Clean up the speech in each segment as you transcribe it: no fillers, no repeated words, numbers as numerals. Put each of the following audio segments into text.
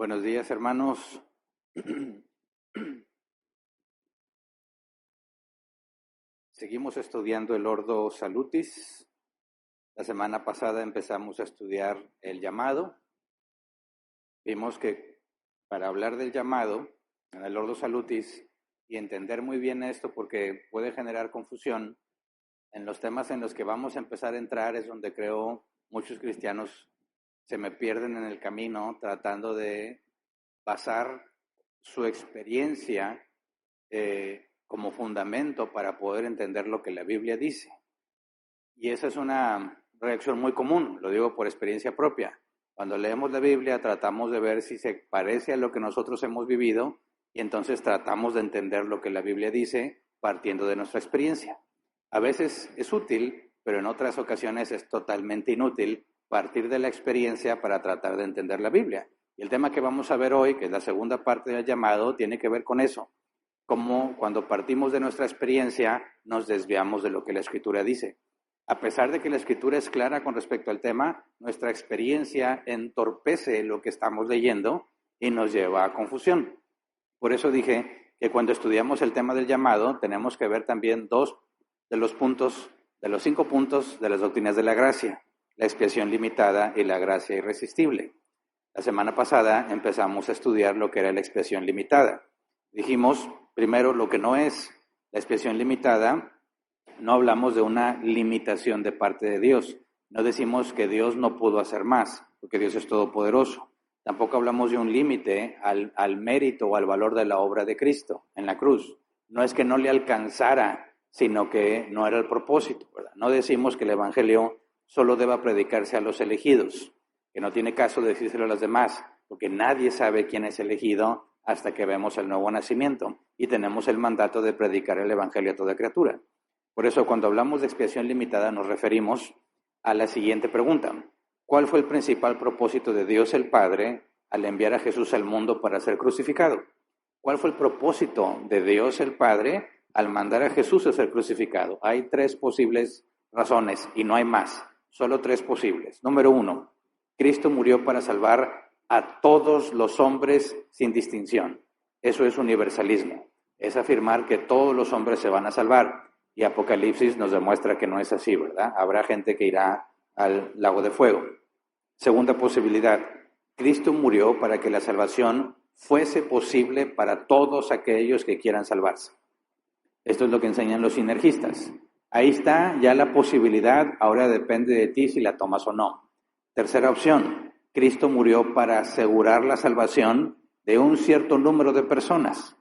Buenos días, hermanos. Seguimos estudiando el Ordo Salutis. La semana pasada empezamos a estudiar el llamado. Vimos que para hablar del llamado en el Ordo Salutis y entender muy bien esto, porque puede generar confusión, en los temas en los que vamos a empezar a entrar es donde creo muchos cristianos se me pierden en el camino tratando de basar su experiencia como fundamento para poder entender lo que la Biblia dice. Y esa es una reacción muy común, lo digo por experiencia propia. Cuando leemos la Biblia tratamos de ver si se parece a lo que nosotros hemos vivido y entonces tratamos de entender lo que la Biblia dice partiendo de nuestra experiencia. A veces es útil, pero en otras ocasiones es totalmente inútil partir de la experiencia para tratar de entender la Biblia. Y el tema que vamos a ver hoy, que es la segunda parte del llamado, tiene que ver con eso. Cómo cuando partimos de nuestra experiencia nos desviamos de lo que la Escritura dice. A pesar de que la Escritura es clara con respecto al tema, nuestra experiencia entorpece lo que estamos leyendo y nos lleva a confusión. Por eso dije que cuando estudiamos el tema del llamado tenemos que ver también dos de los 5 puntos de las doctrinas de la gracia, la expiación limitada y la gracia irresistible. La semana pasada empezamos a estudiar lo que era la expiación limitada. Dijimos primero lo que no es la expiación limitada. No hablamos de una limitación de parte de Dios. No decimos que Dios no pudo hacer más, porque Dios es todopoderoso. Tampoco hablamos de un límite al mérito o al valor de la obra de Cristo en la cruz. No es que no le alcanzara, sino que no era el propósito, ¿verdad? No decimos que el Evangelio solo deba predicarse a los elegidos, que no tiene caso de decírselo a los demás, porque nadie sabe quién es elegido hasta que vemos el nuevo nacimiento y tenemos el mandato de predicar el Evangelio a toda criatura. Por eso, cuando hablamos de expiación limitada, nos referimos a la siguiente pregunta. ¿Cuál fue el principal propósito de Dios el Padre al enviar a Jesús al mundo para ser crucificado? ¿Cuál fue el propósito de Dios el Padre al mandar a Jesús a ser crucificado? Hay 3 posibles razones y no hay más, solo 3 posibles. Número 1, Cristo murió para salvar a todos los hombres sin distinción. Eso es universalismo, es afirmar que todos los hombres se van a salvar. Y Apocalipsis nos demuestra que no es así, ¿verdad? Habrá gente que irá al lago de fuego. Segunda posibilidad, Cristo murió para que la salvación fuese posible para todos aquellos que quieran salvarse. Esto es lo que enseñan los sinergistas. Ahí está ya la posibilidad, ahora depende de ti si la tomas o no. Tercera opción, Cristo murió para asegurar la salvación de un cierto número de personas.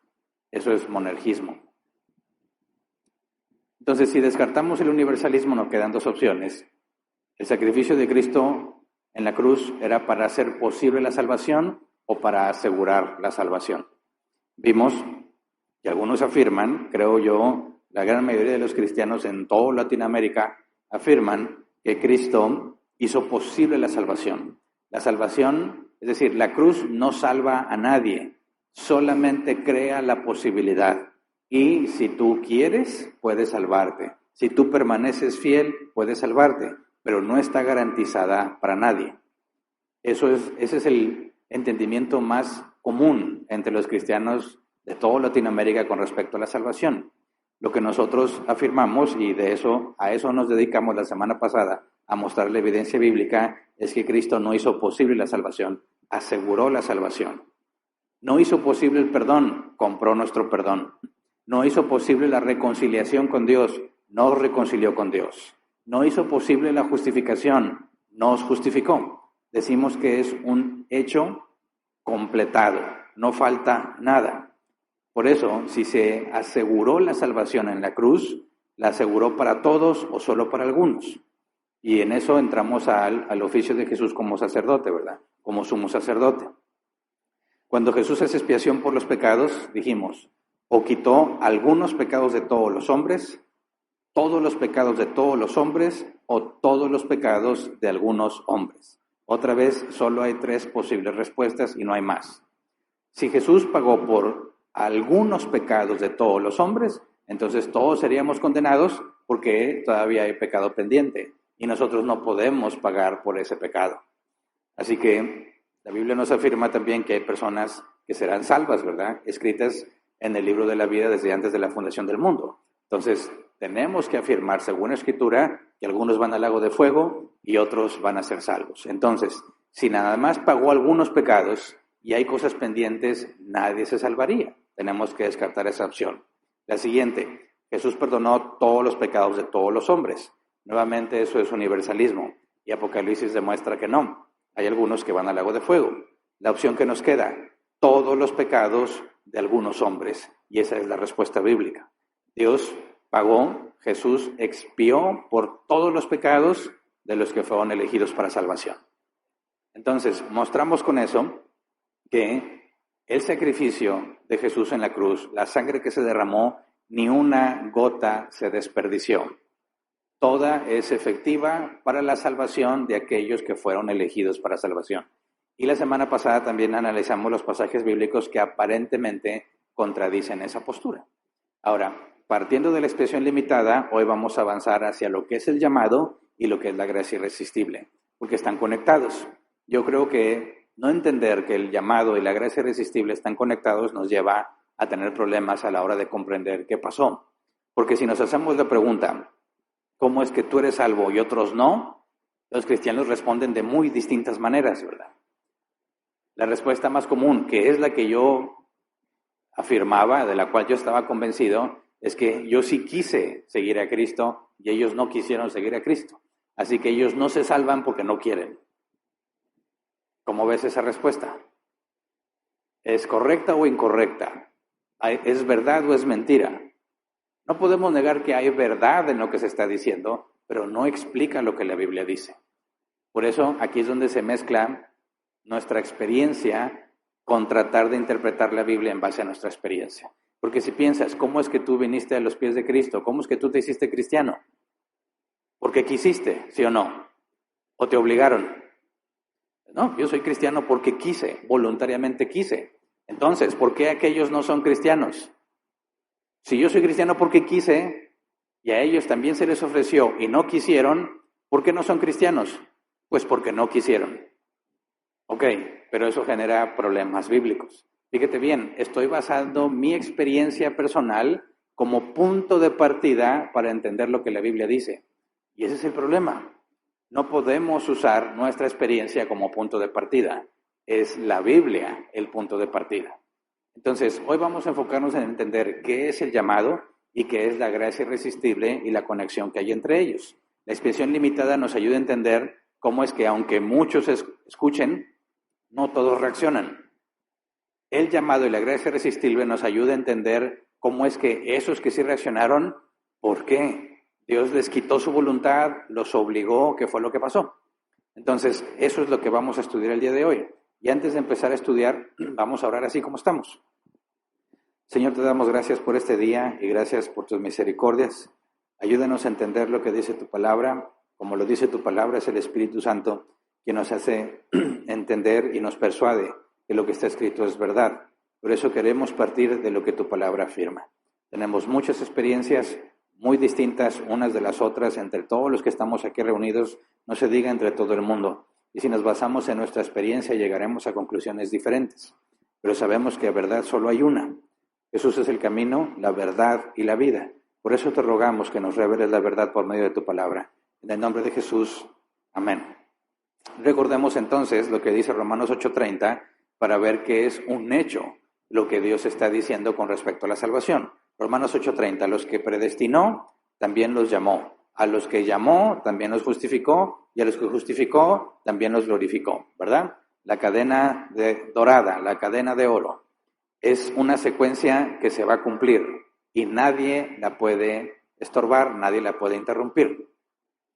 Eso es monergismo. Entonces, si descartamos el universalismo, nos quedan 2 opciones. El sacrificio de Cristo en la cruz era para hacer posible la salvación o para asegurar la salvación. Vimos que algunos afirman, creo yo, la gran mayoría de los cristianos en toda Latinoamérica afirman que Cristo hizo posible la salvación. La salvación, es decir, la cruz no salva a nadie, solamente crea la posibilidad. Y si tú quieres, puedes salvarte. Si tú permaneces fiel, puedes salvarte, pero no está garantizada para nadie. Ese es el entendimiento más común entre los cristianos de toda Latinoamérica con respecto a la salvación. Lo que nosotros afirmamos, y a eso nos dedicamos la semana pasada, a mostrar la evidencia bíblica, es que Cristo no hizo posible la salvación, aseguró la salvación. No hizo posible el perdón, compró nuestro perdón. No hizo posible la reconciliación con Dios, nos reconcilió con Dios. No hizo posible la justificación, nos justificó. Decimos que es un hecho completado, no falta nada. Por eso, si se aseguró la salvación en la cruz, la aseguró para todos o solo para algunos. Y en eso entramos al oficio de Jesús como sacerdote, ¿verdad? Como sumo sacerdote. Cuando Jesús hace expiación por los pecados, dijimos, o quitó algunos pecados de todos los hombres, todos los pecados de todos los hombres, o todos los pecados de algunos hombres. Otra vez, solo hay 3 posibles respuestas y no hay más. Si Jesús pagó por algunos pecados de todos los hombres, entonces todos seríamos condenados porque todavía hay pecado pendiente y nosotros no podemos pagar por ese pecado. Así que La Biblia nos afirma también que hay personas que serán salvas, ¿verdad? Escritas en el libro de la vida desde antes de la fundación del mundo. Entonces, tenemos que afirmar, según la Escritura, que algunos van al lago de fuego y otros van a ser salvos. Entonces, si nada más pagó algunos pecados y hay cosas pendientes, nadie se salvaría. Tenemos que descartar esa opción. La siguiente, Jesús perdonó todos los pecados de todos los hombres. Nuevamente, eso es universalismo. Y Apocalipsis demuestra que no. Hay algunos que van al lago de fuego. La opción que nos queda, todos los pecados de algunos hombres. Y esa es la respuesta bíblica. Dios pagó, Jesús expió por todos los pecados de los que fueron elegidos para salvación. Entonces, mostramos con eso que el sacrificio de Jesús en la cruz, la sangre que se derramó, ni una gota se desperdició. Toda es efectiva para la salvación de aquellos que fueron elegidos para salvación. Y la semana pasada también analizamos los pasajes bíblicos que aparentemente contradicen esa postura. Ahora, partiendo de la expresión limitada, hoy vamos a avanzar hacia lo que es el llamado y lo que es la gracia irresistible, porque están conectados. Yo creo que no entender que el llamado y la gracia irresistible están conectados nos lleva a tener problemas a la hora de comprender qué pasó. Porque si nos hacemos la pregunta, ¿cómo es que tú eres salvo y otros no? Los cristianos responden de muy distintas maneras, ¿verdad? La respuesta más común, que es la que yo afirmaba, de la cual yo estaba convencido, es que yo sí quise seguir a Cristo y ellos no quisieron seguir a Cristo. Así que ellos no se salvan porque no quieren. ¿Cómo ves esa respuesta? ¿Es correcta o incorrecta? ¿Es verdad o es mentira? No podemos negar que hay verdad en lo que se está diciendo, pero no explica lo que la Biblia dice. Por eso aquí es donde se mezcla nuestra experiencia con tratar de interpretar la Biblia en base a nuestra experiencia. Porque si piensas, ¿cómo es que tú viniste a los pies de Cristo? ¿Cómo es que tú te hiciste cristiano? ¿Porque quisiste, sí o no? ¿O te obligaron? No, yo soy cristiano porque quise, voluntariamente quise. Entonces, ¿por qué aquellos no son cristianos? Si yo soy cristiano porque quise, y a ellos también se les ofreció y no quisieron, ¿por qué no son cristianos? Pues porque no quisieron. Ok, pero eso genera problemas bíblicos. Fíjate bien, estoy basando mi experiencia personal como punto de partida para entender lo que la Biblia dice. Y ese es el problema. No podemos usar nuestra experiencia como punto de partida. Es la Biblia el punto de partida. Entonces, hoy vamos a enfocarnos en entender qué es el llamado y qué es la gracia irresistible y la conexión que hay entre ellos. La expresión limitada nos ayuda a entender cómo es que aunque muchos escuchen, no todos reaccionan. El llamado y la gracia irresistible nos ayuda a entender cómo es que esos que sí reaccionaron, ¿por qué? Dios les quitó su voluntad, los obligó, ¿qué fue lo que pasó? Entonces, eso es lo que vamos a estudiar el día de hoy. Y antes de empezar a estudiar, vamos a orar así como estamos. Señor, te damos gracias por este día y gracias por tus misericordias. Ayúdanos a entender lo que dice tu palabra. Como lo dice tu palabra, es el Espíritu Santo quien nos hace entender y nos persuade que lo que está escrito es verdad. Por eso queremos partir de lo que tu palabra afirma. Tenemos muchas experiencias muy distintas unas de las otras entre todos los que estamos aquí reunidos, no se diga entre todo el mundo. Y si nos basamos en nuestra experiencia llegaremos a conclusiones diferentes. Pero sabemos que la verdad solo hay una. Jesús es el camino, la verdad y la vida. Por eso te rogamos que nos reveles la verdad por medio de tu palabra. En el nombre de Jesús, amén. Recordemos entonces lo que dice Romanos 8:30 para ver que es un hecho lo que Dios está diciendo con respecto a la salvación. Romanos 8:30, a los que predestinó, también los llamó. A los que llamó, también los justificó. Y a los que justificó, también los glorificó. ¿Verdad? La cadena dorada, la cadena de oro. Es una secuencia que se va a cumplir. Y nadie la puede estorbar, nadie la puede interrumpir.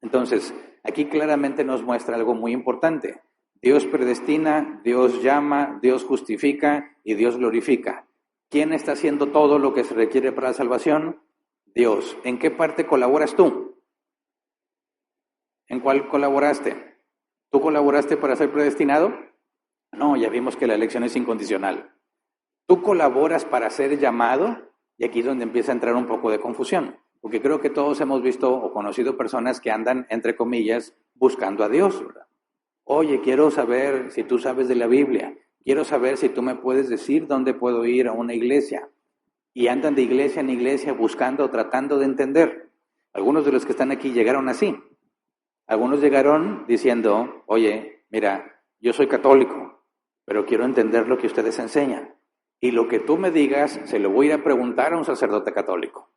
Entonces, aquí claramente nos muestra algo muy importante. Dios predestina, Dios llama, Dios justifica y Dios glorifica. ¿Quién está haciendo todo lo que se requiere para la salvación? Dios. ¿En qué parte colaboras tú? ¿En cuál colaboraste? ¿Tú colaboraste para ser predestinado? No, ya vimos que la elección es incondicional. ¿Tú colaboras para ser llamado? Y aquí es donde empieza a entrar un poco de confusión. Porque creo que todos hemos visto o conocido personas que andan, entre comillas, buscando a Dios, ¿verdad? Oye, quiero saber si tú sabes de la Biblia. Quiero saber si tú me puedes decir dónde puedo ir a una iglesia. Y andan de iglesia en iglesia buscando, tratando de entender. Algunos de los que están aquí llegaron así. Algunos llegaron diciendo, oye, mira, yo soy católico, pero quiero entender lo que ustedes enseñan. Y lo que tú me digas, se lo voy a ir a preguntar a un sacerdote católico.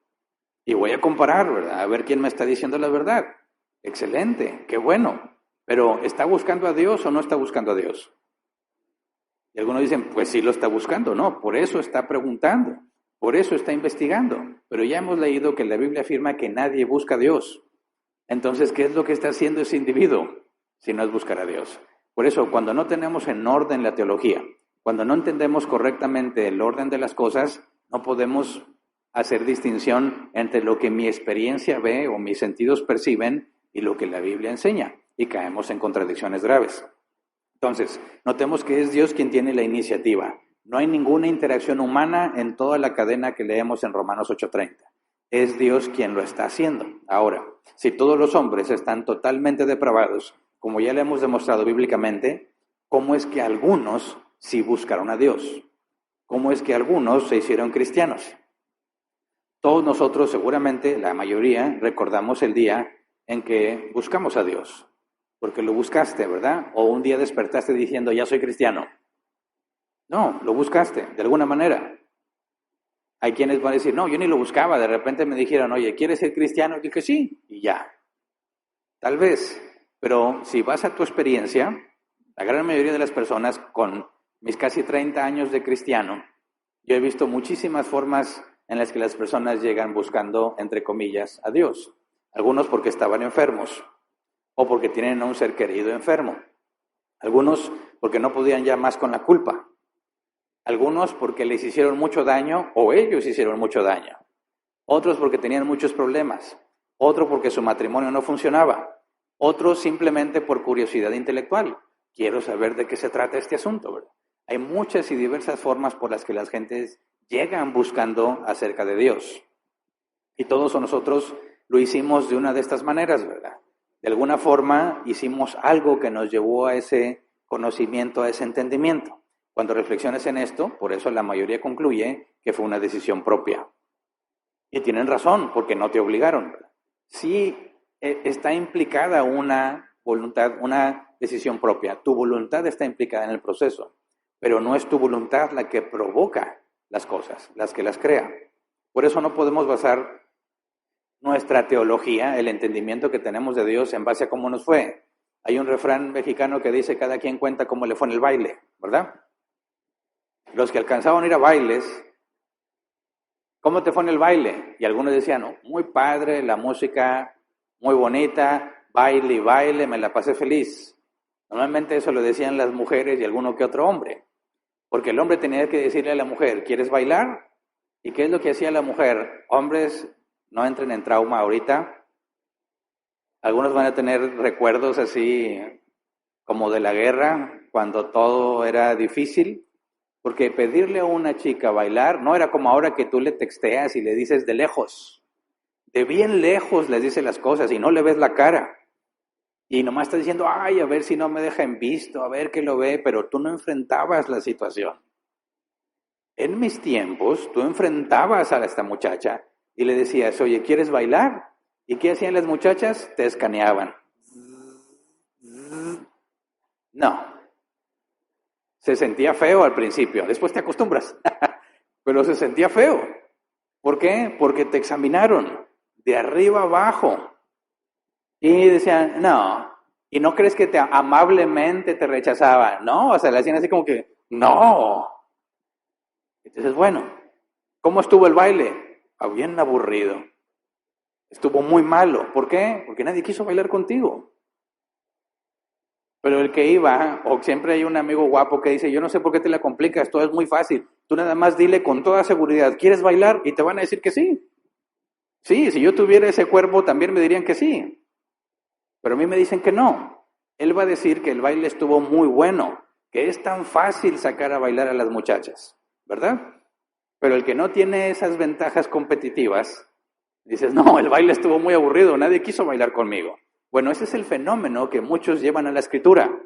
Y voy a comparar, ¿verdad? A ver quién me está diciendo la verdad. Excelente, qué bueno. Pero ¿está buscando a Dios o no está buscando a Dios? Y algunos dicen, pues sí lo está buscando, no, por eso está preguntando, por eso está investigando. Pero ya hemos leído que la Biblia afirma que nadie busca a Dios. Entonces, ¿qué es lo que está haciendo ese individuo si no es buscar a Dios? Por eso, cuando no tenemos en orden la teología, cuando no entendemos correctamente el orden de las cosas, no podemos hacer distinción entre lo que mi experiencia ve o mis sentidos perciben y lo que la Biblia enseña, y caemos en contradicciones graves. Entonces, notemos que es Dios quien tiene la iniciativa. No hay ninguna interacción humana en toda la cadena que leemos en Romanos 8:30. Es Dios quien lo está haciendo. Ahora, si todos los hombres están totalmente depravados, como ya le hemos demostrado bíblicamente, ¿cómo es que algunos sí buscaron a Dios? ¿Cómo es que algunos se hicieron cristianos? Todos nosotros, seguramente, la mayoría, recordamos el día en que buscamos a Dios. Porque lo buscaste, ¿verdad? O un día despertaste diciendo, ya soy cristiano. No, lo buscaste, de alguna manera. Hay quienes van a decir, no, yo ni lo buscaba, de repente me dijeron, oye, ¿quieres ser cristiano? Y dije, sí, y ya. Tal vez, pero si vas a tu experiencia, la gran mayoría de las personas, con mis casi 30 años de cristiano, yo he visto muchísimas formas en las que las personas llegan buscando, entre comillas, a Dios. Algunos porque estaban enfermos, o porque tienen a un ser querido enfermo. Algunos porque no podían ya más con la culpa. Algunos porque les hicieron mucho daño o ellos hicieron mucho daño. Otros porque tenían muchos problemas. Otro porque su matrimonio no funcionaba. Otros simplemente por curiosidad intelectual. Quiero saber de qué se trata este asunto, ¿verdad? Hay muchas y diversas formas por las que las gentes llegan buscando acerca de Dios. Y todos nosotros lo hicimos de una de estas maneras, ¿verdad? De alguna forma hicimos algo que nos llevó a ese conocimiento, a ese entendimiento. Cuando reflexiones en esto, por eso la mayoría concluye que fue una decisión propia. Y tienen razón, porque no te obligaron, ¿verdad? Sí está implicada una voluntad, una decisión propia. Tu voluntad está implicada en el proceso, pero no es tu voluntad la que provoca las cosas, las que las crea. Por eso no podemos basar nuestra teología, el entendimiento que tenemos de Dios en base a cómo nos fue. Hay un refrán mexicano que dice, cada quien cuenta cómo le fue en el baile, ¿verdad? Los que alcanzaban a ir a bailes, ¿cómo te fue en el baile? Y algunos decían, no, muy padre, la música muy bonita, baile y baile, me la pasé feliz. Normalmente eso lo decían las mujeres y alguno que otro hombre, porque el hombre tenía que decirle a la mujer, ¿quieres bailar? ¿Y qué es lo que hacía la mujer? Hombres, no entren en trauma ahorita. Algunos van a tener recuerdos así como de la guerra, cuando todo era difícil. Porque pedirle a una chica bailar no era como ahora que tú le texteas y le dices de lejos. De bien lejos les dice las cosas y no le ves la cara. Y nomás está diciendo, ay, a ver si no me deja en visto, a ver que lo ve, pero tú no enfrentabas la situación. En mis tiempos, tú enfrentabas a esta muchacha y le decías, oye, ¿quieres bailar? ¿Y qué hacían las muchachas? Te escaneaban. No. Se sentía feo al principio, después te acostumbras, pero se sentía feo. ¿Por qué? Porque te examinaron de arriba abajo y decían, no, y no crees que amablemente te rechazaban, no, o sea, le hacían así como que, no. Entonces, bueno, ¿cómo estuvo el baile? Bien aburrido, estuvo muy malo. ¿Por qué? Porque nadie quiso bailar contigo. Pero el que iba, o siempre hay un amigo guapo que dice, yo no sé por qué te la complicas, todo es muy fácil. Tú nada más dile con toda seguridad, ¿quieres bailar? Y te van a decir que sí. Sí, si yo tuviera ese cuerpo también me dirían que sí. Pero a mí me dicen que no. Él va a decir que el baile estuvo muy bueno, que es tan fácil sacar a bailar a las muchachas, ¿verdad? Pero el que no tiene esas ventajas competitivas, dices, no, el baile estuvo muy aburrido, nadie quiso bailar conmigo. Bueno, ese es el fenómeno que muchos llevan a la Escritura.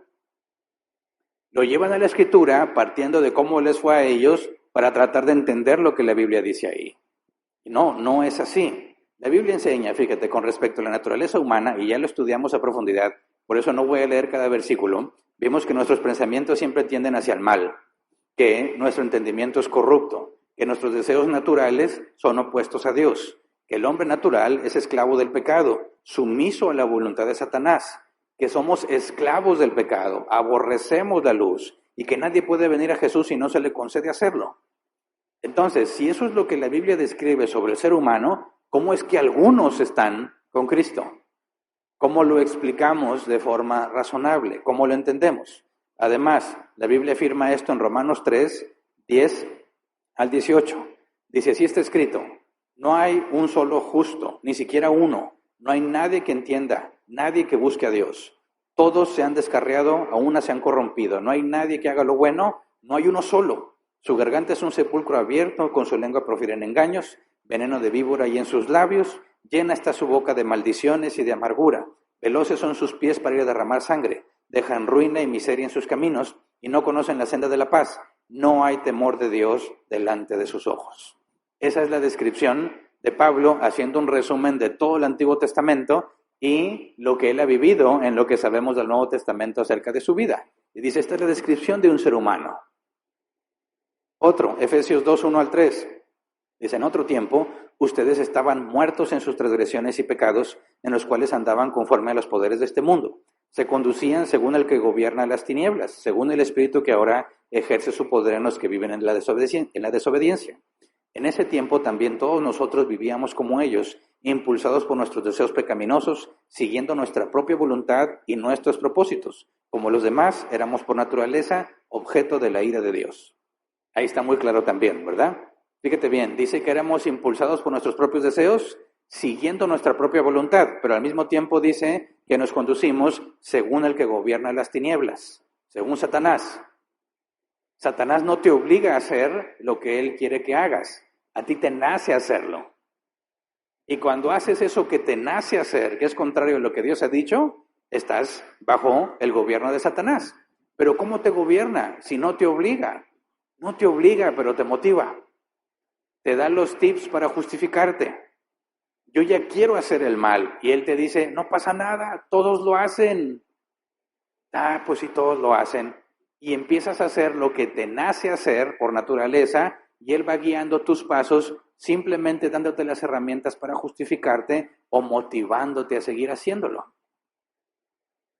Lo llevan a la Escritura partiendo de cómo les fue a ellos para tratar de entender lo que la Biblia dice ahí. No, no es así. La Biblia enseña, fíjate, con respecto a la naturaleza humana, y ya lo estudiamos a profundidad, por eso no voy a leer cada versículo, vimos que nuestros pensamientos siempre tienden hacia el mal, que nuestro entendimiento es corrupto, que nuestros deseos naturales son opuestos a Dios, que el hombre natural es esclavo del pecado, sumiso a la voluntad de Satanás, que somos esclavos del pecado, aborrecemos la luz y que nadie puede venir a Jesús si no se le concede hacerlo. Entonces, si eso es lo que la Biblia describe sobre el ser humano, ¿cómo es que algunos están con Cristo? ¿Cómo lo explicamos de forma razonable? ¿Cómo lo entendemos? Además, la Biblia afirma esto en Romanos 3, 10 al 18. Dice, así está escrito, no hay un solo justo, ni siquiera uno. No hay nadie que entienda, nadie que busque a Dios. Todos se han descarriado, a una se han corrompido. No hay nadie que haga lo bueno, no hay uno solo. Su garganta es un sepulcro abierto, con su lengua profieren engaños, veneno de víbora y en sus labios, llena está su boca de maldiciones y de amargura. Veloces son sus pies para ir a derramar sangre. Dejan ruina y miseria en sus caminos y no conocen la senda de la paz. No hay temor de Dios delante de sus ojos. Esa es la descripción de Pablo haciendo un resumen de todo el Antiguo Testamento y lo que él ha vivido en lo que sabemos del Nuevo Testamento acerca de su vida. Y dice, esta es la descripción de un ser humano. Otro, Efesios 2, 1 al 3. Dice, en otro tiempo, ustedes estaban muertos en sus transgresiones y pecados, en los cuales andaban conforme a los poderes de este mundo. Se conducían según el que gobierna las tinieblas, según el espíritu que ahora ejerce su poder en los que viven en la desobediencia. En ese tiempo también todos nosotros vivíamos como ellos, impulsados por nuestros deseos pecaminosos, siguiendo nuestra propia voluntad y nuestros propósitos. Como los demás, éramos por naturaleza objeto de la ira de Dios. Ahí está muy claro también, ¿verdad? Fíjate bien, dice que éramos impulsados por nuestros propios deseos, siguiendo nuestra propia voluntad, pero al mismo tiempo dice que nos conducimos según el que gobierna las tinieblas, según Satanás. Satanás no te obliga a hacer lo que él quiere que hagas, a ti te nace hacerlo. Y cuando haces eso que te nace hacer, que es contrario a lo que Dios ha dicho, estás bajo el gobierno de Satanás. Pero ¿cómo te gobierna si no te obliga? No te obliga, pero te motiva. Te da los tips para justificarte. Yo ya quiero hacer el mal. Y él te dice, no pasa nada, todos lo hacen. Ah, pues sí, todos lo hacen. Y empiezas a hacer lo que te nace hacer por naturaleza y él va guiando tus pasos simplemente dándote las herramientas para justificarte o motivándote a seguir haciéndolo.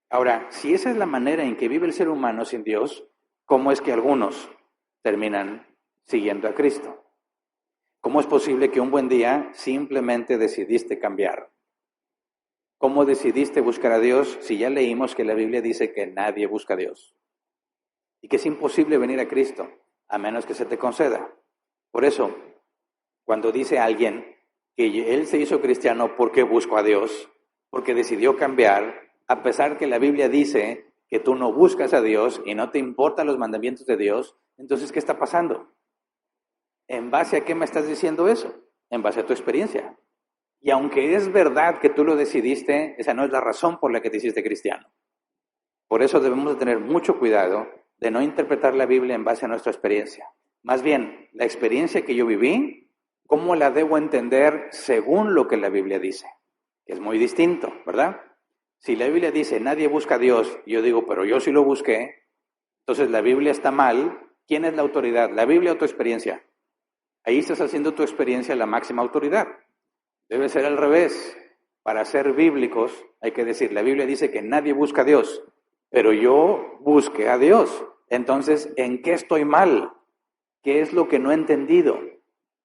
Ahora, si esa es la manera en que vive el ser humano sin Dios, ¿cómo es que algunos terminan siguiendo a Cristo? ¿Cómo es posible que un buen día simplemente decidiste cambiar? ¿Cómo decidiste buscar a Dios si ya leímos que la Biblia dice que nadie busca a Dios? Y que es imposible venir a Cristo a menos que se te conceda. Por eso, cuando dice alguien que él se hizo cristiano porque buscó a Dios, porque decidió cambiar, a pesar que la Biblia dice que tú no buscas a Dios y no te importan los mandamientos de Dios, entonces, ¿qué está pasando? ¿En base a qué me estás diciendo eso? En base a tu experiencia. Y aunque es verdad que tú lo decidiste, esa no es la razón por la que te hiciste cristiano. Por eso debemos de tener mucho cuidado de no interpretar la Biblia en base a nuestra experiencia. Más bien, la experiencia que yo viví, ¿cómo la debo entender según lo que la Biblia dice? Que es muy distinto, ¿verdad? Si la Biblia dice, nadie busca a Dios, y yo digo, pero yo sí lo busqué, entonces la Biblia está mal. ¿Quién es la autoridad? ¿La Biblia o tu experiencia? Ahí estás haciendo tu experiencia la máxima autoridad. Debe ser al revés. Para ser bíblicos hay que decir, la Biblia dice que nadie busca a Dios, pero yo busqué a Dios. Entonces, ¿en qué estoy mal? ¿Qué es lo que no he entendido?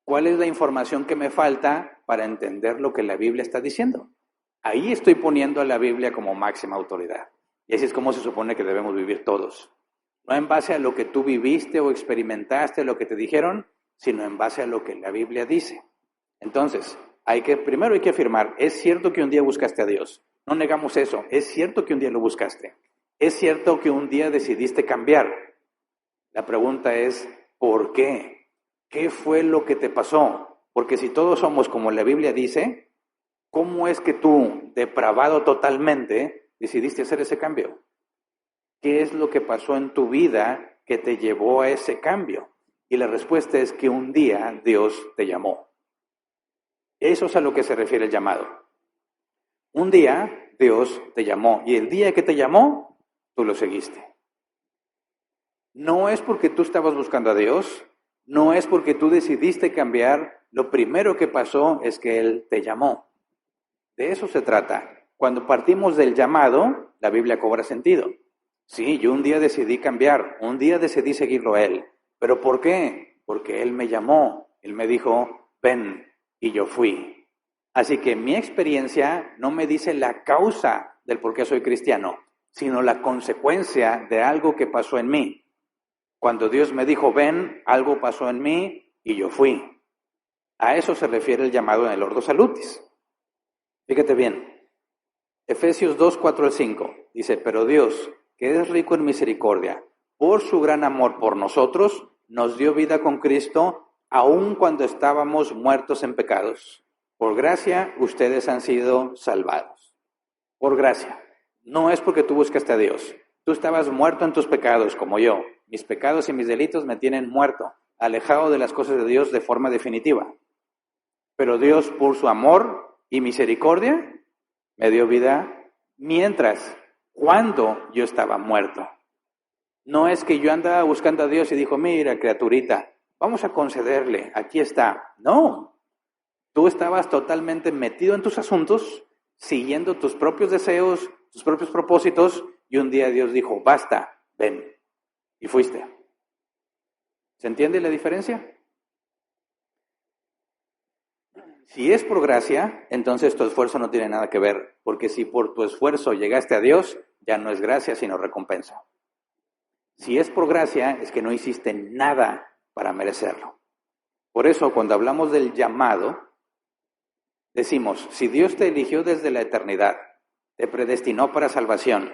¿Cuál es la información que me falta para entender lo que la Biblia está diciendo? Ahí estoy poniendo a la Biblia como máxima autoridad. Y así es como se supone que debemos vivir todos. No en base a lo que tú viviste o experimentaste, lo que te dijeron, sino en base a lo que la Biblia dice. Entonces, primero hay que afirmar, es cierto que un día buscaste a Dios. No negamos eso, es cierto que un día lo buscaste. Es cierto que un día decidiste cambiar. La pregunta es, ¿por qué? ¿Qué fue lo que te pasó? Porque si todos somos como la Biblia dice, ¿cómo es que tú, depravado totalmente, decidiste hacer ese cambio? ¿qué es lo que pasó en tu vida que te llevó a ese cambio? Y la respuesta es que un día Dios te llamó. Eso es a lo que se refiere el llamado. Un día Dios te llamó y el día que te llamó, tú lo seguiste. No es porque tú estabas buscando a Dios, no es porque tú decidiste cambiar, lo primero que pasó es que Él te llamó. De eso se trata. Cuando partimos del llamado, la Biblia cobra sentido. Sí, yo un día decidí cambiar, un día decidí seguirlo a Él. ¿Pero por qué? Porque Él me llamó, Él me dijo, ven, y yo fui. Así que mi experiencia no me dice la causa del por qué soy cristiano, sino la consecuencia de algo que pasó en mí. Cuando Dios me dijo, ven, algo pasó en mí y yo fui. A eso se refiere el llamado en el Ordo Salutis. Fíjate bien, Efesios 2, 4 al 5, dice, pero Dios, que es rico en misericordia, por su gran amor por nosotros, nos dio vida con Cristo, aun cuando estábamos muertos en pecados. Por gracia, ustedes han sido salvados. Por gracia. No es porque tú buscaste a Dios. Tú estabas muerto en tus pecados, como yo. Mis pecados y mis delitos me tienen muerto, alejado de las cosas de Dios de forma definitiva. Pero Dios, por su amor y misericordia, me dio vida cuando yo estaba muerto. No es que yo andaba buscando a Dios y dijo, mira, criaturita, vamos a concederle, aquí está. No, tú estabas totalmente metido en tus asuntos, siguiendo tus propios deseos, tus propios propósitos, y un día Dios dijo, basta, ven, y fuiste. ¿Se entiende la diferencia? Si es por gracia, entonces tu esfuerzo no tiene nada que ver, porque si por tu esfuerzo llegaste a Dios, ya no es gracia, sino recompensa. Si es por gracia, es que no hiciste nada para merecerlo. Por eso, cuando hablamos del llamado, decimos, si Dios te eligió desde la eternidad, te predestinó para salvación,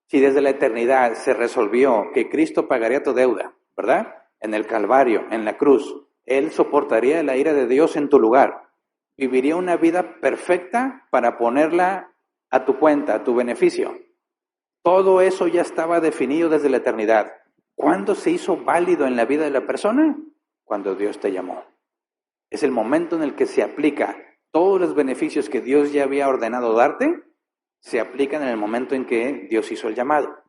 si desde la eternidad se resolvió que Cristo pagaría tu deuda, ¿verdad? En el Calvario, en la cruz, Él soportaría la ira de Dios en tu lugar. Viviría una vida perfecta para ponerla a tu cuenta, a tu beneficio. Todo eso ya estaba definido desde la eternidad. ¿Cuándo se hizo válido en la vida de la persona? Cuando Dios te llamó. Es el momento en el que se aplica todos los beneficios que Dios ya había ordenado darte, se aplican en el momento en que Dios hizo el llamado.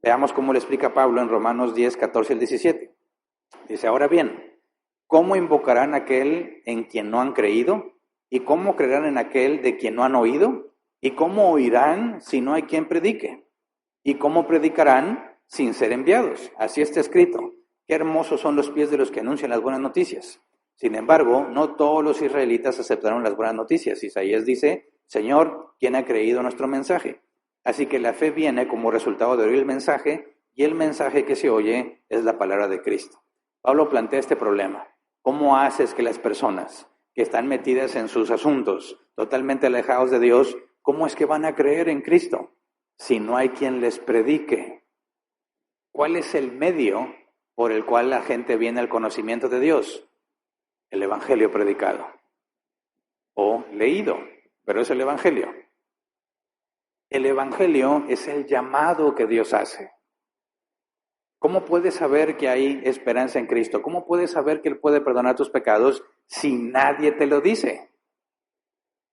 Veamos cómo le explica Pablo en Romanos 10, 14 al 17. Dice, ahora bien, ¿cómo invocarán a aquel en quien no han creído? ¿Y cómo creerán en aquel de quien no han oído? ¿Y cómo oirán si no hay quien predique? ¿Y cómo predicarán sin ser enviados? Así está escrito. Qué hermosos son los pies de los que anuncian las buenas noticias. Sin embargo, no todos los israelitas aceptaron las buenas noticias. Isaías dice, Señor, ¿quién ha creído nuestro mensaje? Así que la fe viene como resultado de oír el mensaje, y el mensaje que se oye es la palabra de Cristo. Pablo plantea este problema. ¿Cómo haces que las personas que están metidas en sus asuntos, totalmente alejados de Dios, cómo es que van a creer en Cristo si no hay quien les predique? ¿Cuál es el medio por el cual la gente viene al conocimiento de Dios? El Evangelio predicado o leído, pero es el Evangelio. El Evangelio es el llamado que Dios hace. ¿Cómo puedes saber que hay esperanza en Cristo? ¿Cómo puedes saber que Él puede perdonar tus pecados si nadie te lo dice?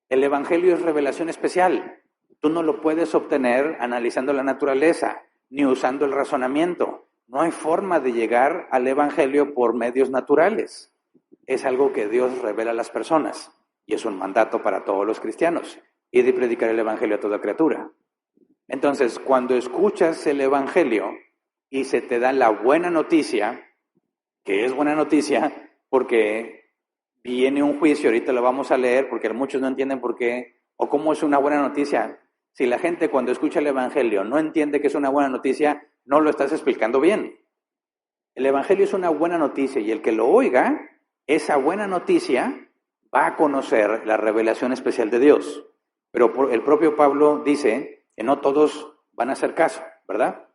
El Evangelio es revelación especial. Tú no lo puedes obtener analizando la naturaleza, ni usando el razonamiento. No hay forma de llegar al Evangelio por medios naturales. Es algo que Dios revela a las personas y es un mandato para todos los cristianos. Y de predicar el Evangelio a toda criatura. Entonces, cuando escuchas el Evangelio y se te da la buena noticia, que es buena noticia porque viene un juicio, ahorita lo vamos a leer porque muchos no entienden por qué o cómo es una buena noticia. Si la gente cuando escucha el Evangelio no entiende que es una buena noticia, no lo estás explicando bien. El Evangelio es una buena noticia y el que lo oiga, esa buena noticia va a conocer la revelación especial de Dios. Pero el propio Pablo dice que no todos van a hacer caso, ¿verdad?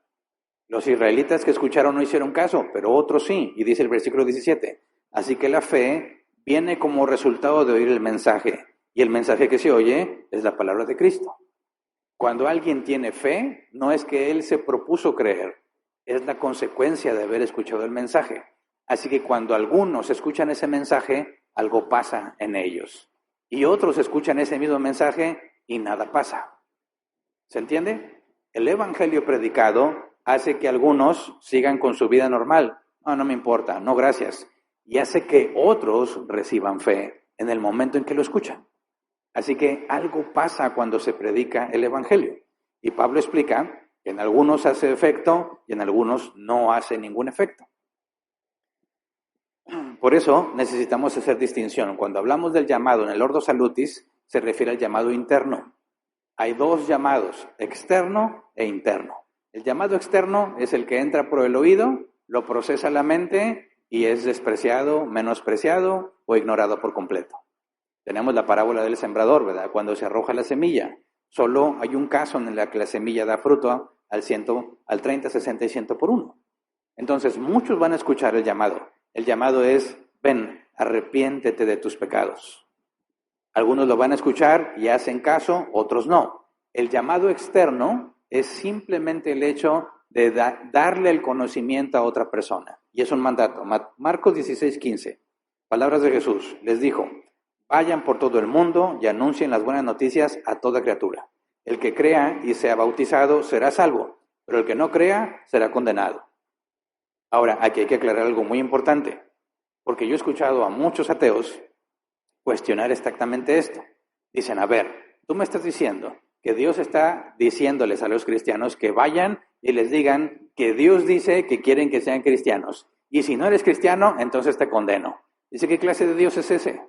Los israelitas que escucharon no hicieron caso, pero otros sí. Y dice el versículo 17, así que la fe viene como resultado de oír el mensaje. Y el mensaje que se oye es la palabra de Cristo. Cuando alguien tiene fe, no es que él se propuso creer, es la consecuencia de haber escuchado el mensaje. Así que cuando algunos escuchan ese mensaje, algo pasa en ellos. Y otros escuchan ese mismo mensaje y nada pasa. ¿Se entiende? El evangelio predicado hace que algunos sigan con su vida normal. No me importa, no gracias. Y hace que otros reciban fe en el momento en que lo escuchan. Así que algo pasa cuando se predica el evangelio. Y Pablo explica que en algunos hace efecto y en algunos no hace ningún efecto. Por eso necesitamos hacer distinción. Cuando hablamos del llamado en el Ordo Salutis, se refiere al llamado interno. Hay dos llamados, externo e interno. El llamado externo es el que entra por el oído, lo procesa la mente y es despreciado, menospreciado o ignorado por completo. Tenemos la parábola del sembrador, ¿verdad? Cuando se arroja la semilla. Solo hay un caso en el que la semilla da fruto al 30, 60 y 100 por 1. Entonces, muchos van a escuchar el llamado. El llamado es, ven, arrepiéntete de tus pecados. Algunos lo van a escuchar y hacen caso, otros no. El llamado externo es simplemente el hecho de darle el conocimiento a otra persona. Y es un mandato. Marcos 16:15. Palabras de Jesús. Les dijo, vayan por todo el mundo y anuncien las buenas noticias a toda criatura. El que crea y sea bautizado será salvo, pero el que no crea será condenado. Ahora, aquí hay que aclarar algo muy importante, porque yo he escuchado a muchos ateos cuestionar exactamente esto. Dicen, a ver, tú me estás diciendo que Dios está diciéndoles a los cristianos que vayan y les digan que Dios dice que quieren que sean cristianos. Y si no eres cristiano, entonces te condeno. Dice, ¿qué clase de Dios es ese?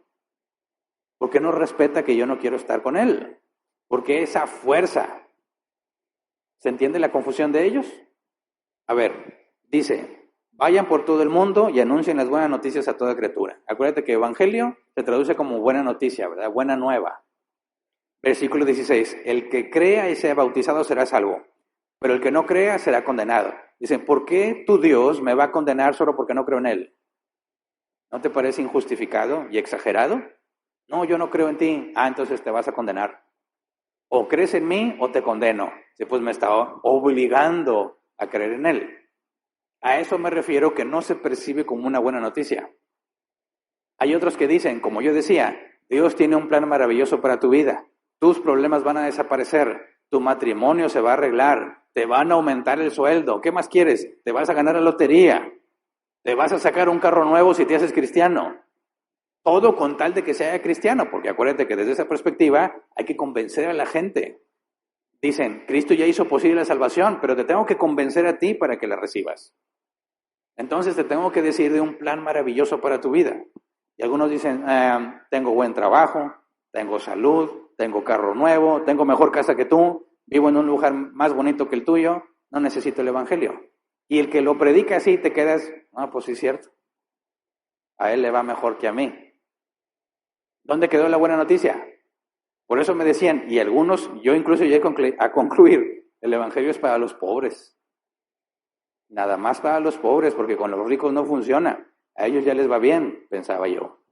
¿Por qué no respeta que yo no quiero estar con él? ¿Por qué esa fuerza? ¿Se entiende la confusión de ellos? A ver, dice, vayan por todo el mundo y anuncien las buenas noticias a toda criatura. Acuérdate que evangelio se traduce como buena noticia, ¿verdad? Buena nueva. Versículo 16, el que crea y sea bautizado será salvo, pero el que no crea será condenado. Dicen, ¿por qué tu Dios me va a condenar solo porque no creo en él? ¿No te parece injustificado y exagerado? No, yo no creo en ti. Entonces te vas a condenar. O crees en mí o te condeno. Sí, pues me está obligando a creer en él. A eso me refiero que no se percibe como una buena noticia. Hay otros que dicen, como yo decía, Dios tiene un plan maravilloso para tu vida. Tus problemas van a desaparecer. Tu matrimonio se va a arreglar. Te van a aumentar el sueldo. ¿Qué más quieres? Te vas a ganar la lotería. Te vas a sacar un carro nuevo si te haces cristiano. Todo con tal de que sea cristiano, porque acuérdate que desde esa perspectiva hay que convencer a la gente. Dicen, Cristo ya hizo posible la salvación, pero te tengo que convencer a ti para que la recibas. Entonces te tengo que decir de un plan maravilloso para tu vida. Y algunos dicen, tengo buen trabajo, tengo salud, tengo carro nuevo, tengo mejor casa que tú, vivo en un lugar más bonito que el tuyo, no necesito el evangelio. Y el que lo predica así te quedas, pues sí es cierto, a él le va mejor que a mí. ¿Dónde quedó la buena noticia? Por eso me decían, y algunos, yo incluso llegué a concluir, el evangelio es para los pobres. Nada más para los pobres, porque con los ricos no funciona. A ellos ya les va bien, pensaba yo.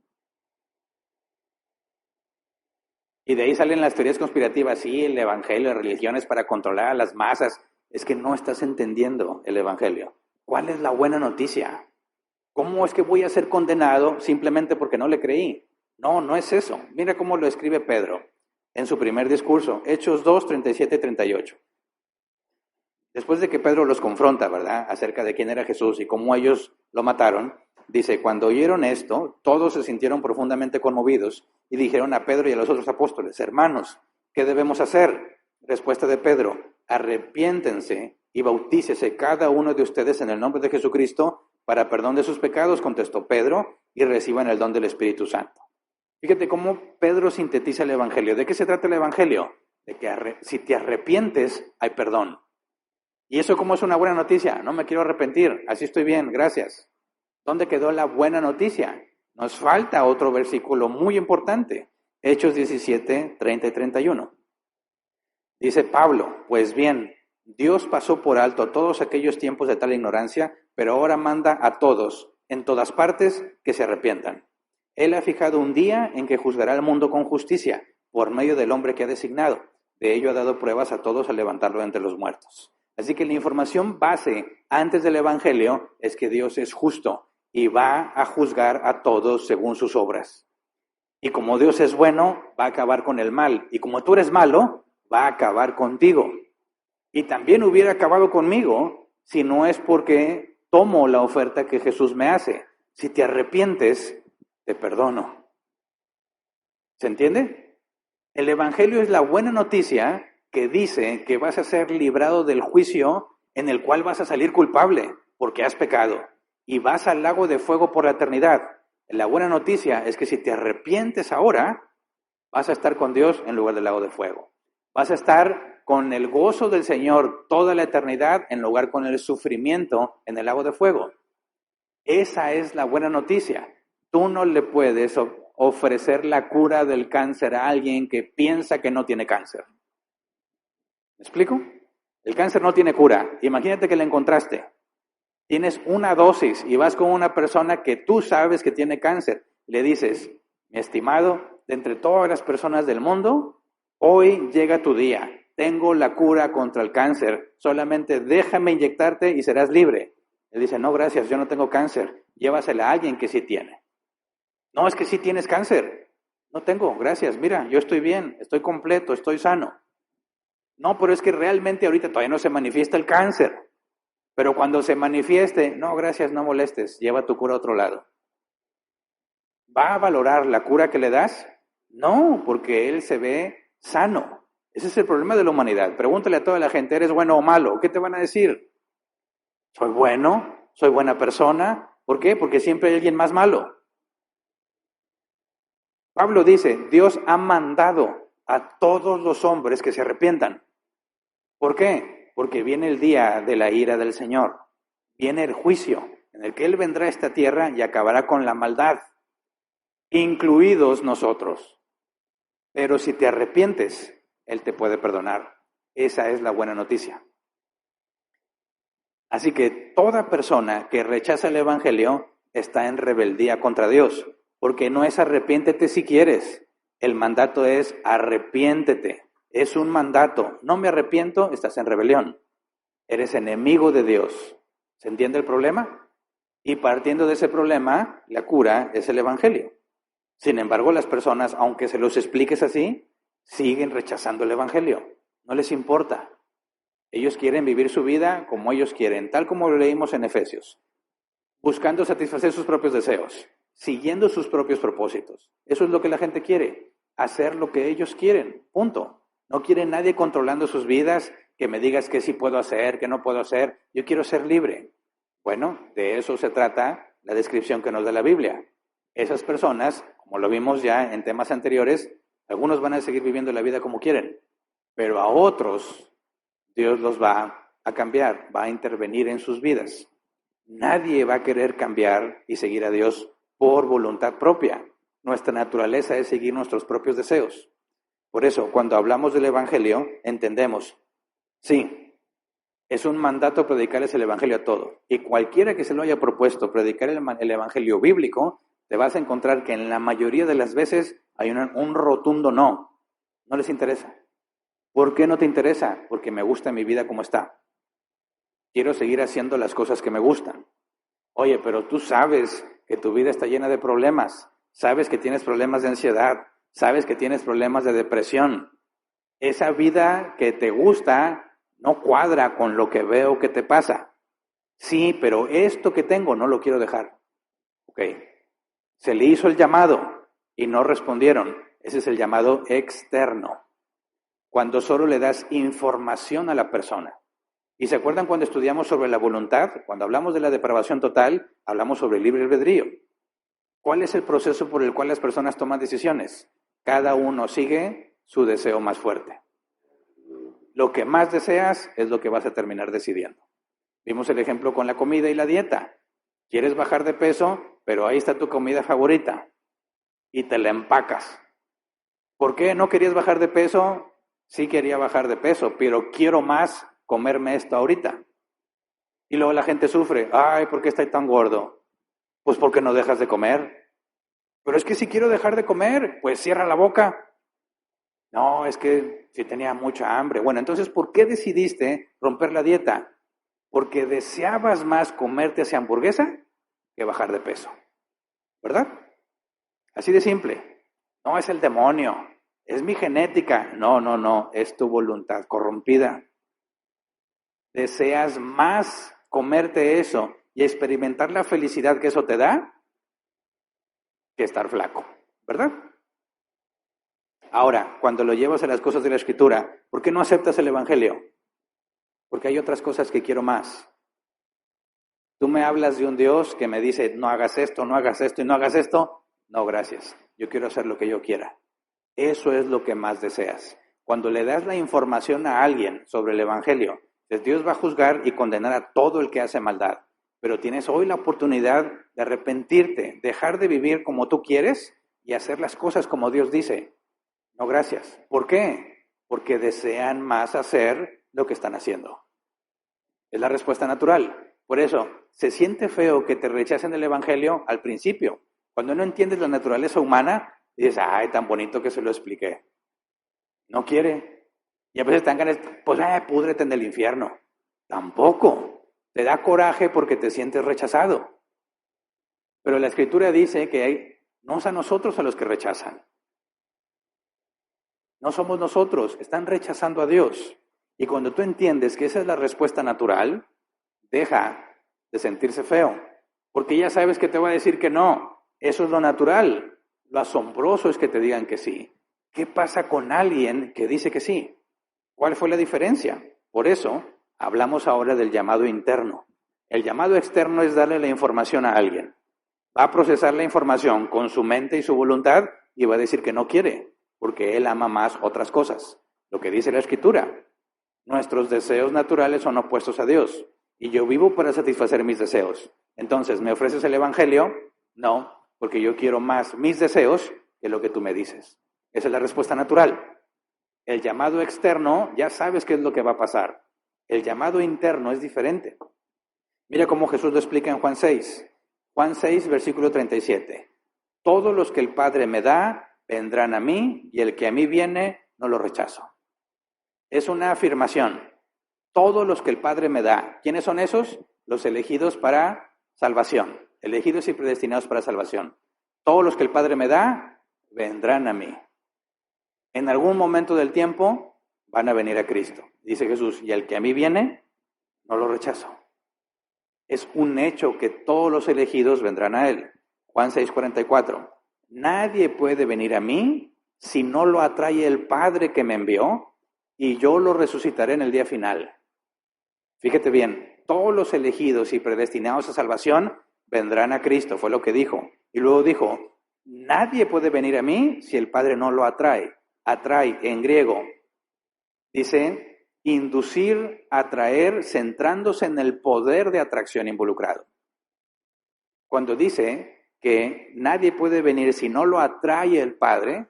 Y de ahí salen las teorías conspirativas, sí, el evangelio, la religión es para controlar a las masas. Es que no estás entendiendo el evangelio. ¿Cuál es la buena noticia? ¿Cómo es que voy a ser condenado simplemente porque no le creí? No, no es eso. Mira cómo lo escribe Pedro en su primer discurso, Hechos 2, 37 y 38. Después de que Pedro los confronta, ¿verdad?, acerca de quién era Jesús y cómo ellos lo mataron, dice, cuando oyeron esto, todos se sintieron profundamente conmovidos y dijeron a Pedro y a los otros apóstoles, hermanos, ¿qué debemos hacer? Respuesta de Pedro, arrepiéntense y bautícese cada uno de ustedes en el nombre de Jesucristo para perdón de sus pecados, contestó Pedro, y reciban el don del Espíritu Santo. Fíjate cómo Pedro sintetiza el Evangelio. ¿De qué se trata el Evangelio? De que si te arrepientes, hay perdón. ¿Y eso cómo es una buena noticia? No me quiero arrepentir, así estoy bien, gracias. ¿Dónde quedó la buena noticia? Nos falta otro versículo muy importante, Hechos 17, 30 y 31. Dice Pablo, pues bien, Dios pasó por alto todos aquellos tiempos de tal ignorancia, pero ahora manda a todos, en todas partes, que se arrepientan. Él ha fijado un día en que juzgará al mundo con justicia, por medio del hombre que ha designado, De ello ha dado pruebas a todos al levantarlo entre los muertos. Así que la información base antes del Evangelio es que Dios es justo y va a juzgar a todos según sus obras. Y como Dios es bueno, va a acabar con el mal. Y como tú eres malo, va a acabar contigo. Y también hubiera acabado conmigo si no es porque tomo la oferta que Jesús me hace. Si te arrepientes, te perdono. ¿Se entiende? El Evangelio es la buena noticia que dice que vas a ser librado del juicio en el cual vas a salir culpable porque has pecado y vas al lago de fuego por la eternidad. La buena noticia es que si te arrepientes ahora, vas a estar con Dios en lugar del lago de fuego. Vas a estar con el gozo del Señor toda la eternidad en lugar con el sufrimiento en el lago de fuego. Esa es la buena noticia. Tú no le puedes ofrecer la cura del cáncer a alguien que piensa que no tiene cáncer. ¿Me explico? El cáncer no tiene cura. Imagínate que la encontraste. Tienes una dosis y vas con una persona que tú sabes que tiene cáncer. Le dices, mi estimado, de entre todas las personas del mundo, hoy llega tu día. Tengo la cura contra el cáncer. Solamente déjame inyectarte y serás libre. Él dice, no, gracias, yo no tengo cáncer. Llévasela a alguien que sí tiene. No, es que sí tienes cáncer. No tengo, gracias. Mira, yo estoy bien, estoy completo, estoy sano. No, pero es que realmente ahorita todavía no se manifiesta el cáncer. Pero cuando se manifieste, no, gracias, no molestes, lleva tu cura a otro lado. ¿Va a valorar la cura que le das? No, porque él se ve sano. Ese es el problema de la humanidad. Pregúntale a toda la gente, ¿eres bueno o malo? ¿Qué te van a decir? Soy bueno, soy buena persona. ¿Por qué? Porque siempre hay alguien más malo. Pablo dice, Dios ha mandado a todos los hombres que se arrepientan. ¿Por qué? Porque viene el día de la ira del Señor. Viene el juicio en el que Él vendrá a esta tierra y acabará con la maldad, incluidos nosotros. Pero si te arrepientes, Él te puede perdonar. Esa es la buena noticia. Así que toda persona que rechaza el Evangelio está en rebeldía contra Dios, porque no es arrepiéntete si quieres. El mandato es arrepiéntete. Es un mandato. No me arrepiento, estás en rebelión. Eres enemigo de Dios. ¿Se entiende el problema? Y partiendo de ese problema, la cura es el Evangelio. Sin embargo, las personas, aunque se los expliques así, siguen rechazando el Evangelio. No les importa. Ellos quieren vivir su vida como ellos quieren, tal como lo leímos en Efesios. Buscando satisfacer sus propios deseos, siguiendo sus propios propósitos. Eso es lo que la gente quiere. Hacer lo que ellos quieren. Punto. No quiere nadie controlando sus vidas, que me digas qué sí puedo hacer, qué no puedo hacer. Yo quiero ser libre. Bueno, de eso se trata la descripción que nos da la Biblia. Esas personas, como lo vimos ya en temas anteriores, algunos van a seguir viviendo la vida como quieren, pero a otros Dios los va a cambiar, va a intervenir en sus vidas. Nadie va a querer cambiar y seguir a Dios por voluntad propia. Nuestra naturaleza es seguir nuestros propios deseos. Por eso, cuando hablamos del Evangelio, entendemos, sí, es un mandato predicarles el Evangelio a todo. Y cualquiera que se lo haya propuesto predicar el Evangelio bíblico, te vas a encontrar que en la mayoría de las veces hay un rotundo no. No les interesa. ¿Por qué no te interesa? Porque me gusta mi vida como está. Quiero seguir haciendo las cosas que me gustan. Oye, pero tú sabes que tu vida está llena de problemas. Sabes que tienes problemas de ansiedad. Sabes que tienes problemas de depresión. Esa vida que te gusta no cuadra con lo que veo que te pasa. Sí, pero esto que tengo no lo quiero dejar. Ok. Se le hizo el llamado y no respondieron. Ese es el llamado externo. Cuando solo le das información a la persona. ¿Y se acuerdan cuando estudiamos sobre la voluntad? Cuando hablamos de la depravación total, hablamos sobre el libre albedrío. ¿Cuál es el proceso por el cual las personas toman decisiones? Cada uno sigue su deseo más fuerte. Lo que más deseas es lo que vas a terminar decidiendo. Vimos el ejemplo con la comida y la dieta. Quieres bajar de peso, pero ahí está tu comida favorita y te la empacas. ¿Por qué no querías bajar de peso? Sí quería bajar de peso, pero quiero más comerme esto ahorita. Y luego la gente sufre. Ay, ¿por qué estoy tan gordo? Pues porque no dejas de comer. Pero es que si quiero dejar de comer, pues cierra la boca. No, es que sí tenía mucha hambre. Bueno, entonces, ¿por qué decidiste romper la dieta? Porque deseabas más comerte esa hamburguesa que bajar de peso, ¿verdad? Así de simple. No es el demonio, es mi genética. No, no, no, es tu voluntad corrompida. Deseas más comerte eso y experimentar la felicidad que eso te da que estar flaco, ¿verdad? Ahora, cuando lo llevas a las cosas de la Escritura, ¿por qué no aceptas el Evangelio? Porque hay otras cosas que quiero más. Tú me hablas de un Dios que me dice, no hagas esto, no hagas esto y no hagas esto. No, gracias. Yo quiero hacer lo que yo quiera. Eso es lo que más deseas. Cuando le das la información a alguien sobre el Evangelio, pues Dios va a juzgar y condenar a todo el que hace maldad. Pero tienes hoy la oportunidad de arrepentirte, dejar de vivir como tú quieres y hacer las cosas como Dios dice. No, gracias. ¿Por qué? Porque desean más hacer lo que están haciendo. Es la respuesta natural. Por eso, se siente feo que te rechacen el Evangelio al principio. Cuando no entiendes la naturaleza humana, dices, ay, tan bonito que se lo expliqué. No quiere. Y a veces te dan ganas, pues, púdrete en el infierno. Tampoco. Te da coraje porque te sientes rechazado. Pero la Escritura dice que no es a nosotros a los que rechazan. No somos nosotros, están rechazando a Dios. Y cuando tú entiendes que esa es la respuesta natural, deja de sentirse feo, porque ya sabes que te va a decir que no. Eso es lo natural. Lo asombroso es que te digan que sí. ¿Qué pasa con alguien que dice que sí? ¿Cuál fue la diferencia? Por eso hablamos ahora del llamado interno. El llamado externo es darle la información a alguien. Va a procesar la información con su mente y su voluntad y va a decir que no quiere, porque él ama más otras cosas. Lo que dice la Escritura. Nuestros deseos naturales son opuestos a Dios y yo vivo para satisfacer mis deseos. Entonces, ¿me ofreces el Evangelio? No, porque yo quiero más mis deseos que lo que tú me dices. Esa es la respuesta natural. El llamado externo, ya sabes qué es lo que va a pasar. El llamado interno es diferente. Mira cómo Jesús lo explica en Juan 6. Juan 6, versículo 37. Todos los que el Padre me da, vendrán a mí, y el que a mí viene, no lo rechazo. Es una afirmación. Todos los que el Padre me da. ¿Quiénes son esos? Los elegidos para salvación. Elegidos y predestinados para salvación. Todos los que el Padre me da, vendrán a mí. En algún momento del tiempo van a venir a Cristo. Dice Jesús, y el que a mí viene, no lo rechazo. Es un hecho que todos los elegidos vendrán a Él. Juan 6:44. Nadie puede venir a mí si no lo atrae el Padre que me envió, y yo lo resucitaré en el día final. Fíjate bien, todos los elegidos y predestinados a salvación vendrán a Cristo, fue lo que dijo. Y luego dijo, nadie puede venir a mí si el Padre no lo atrae. Atrae en griego, dice, inducir, atraer, centrándose en el poder de atracción involucrado. Cuando dice que nadie puede venir si no lo atrae el Padre,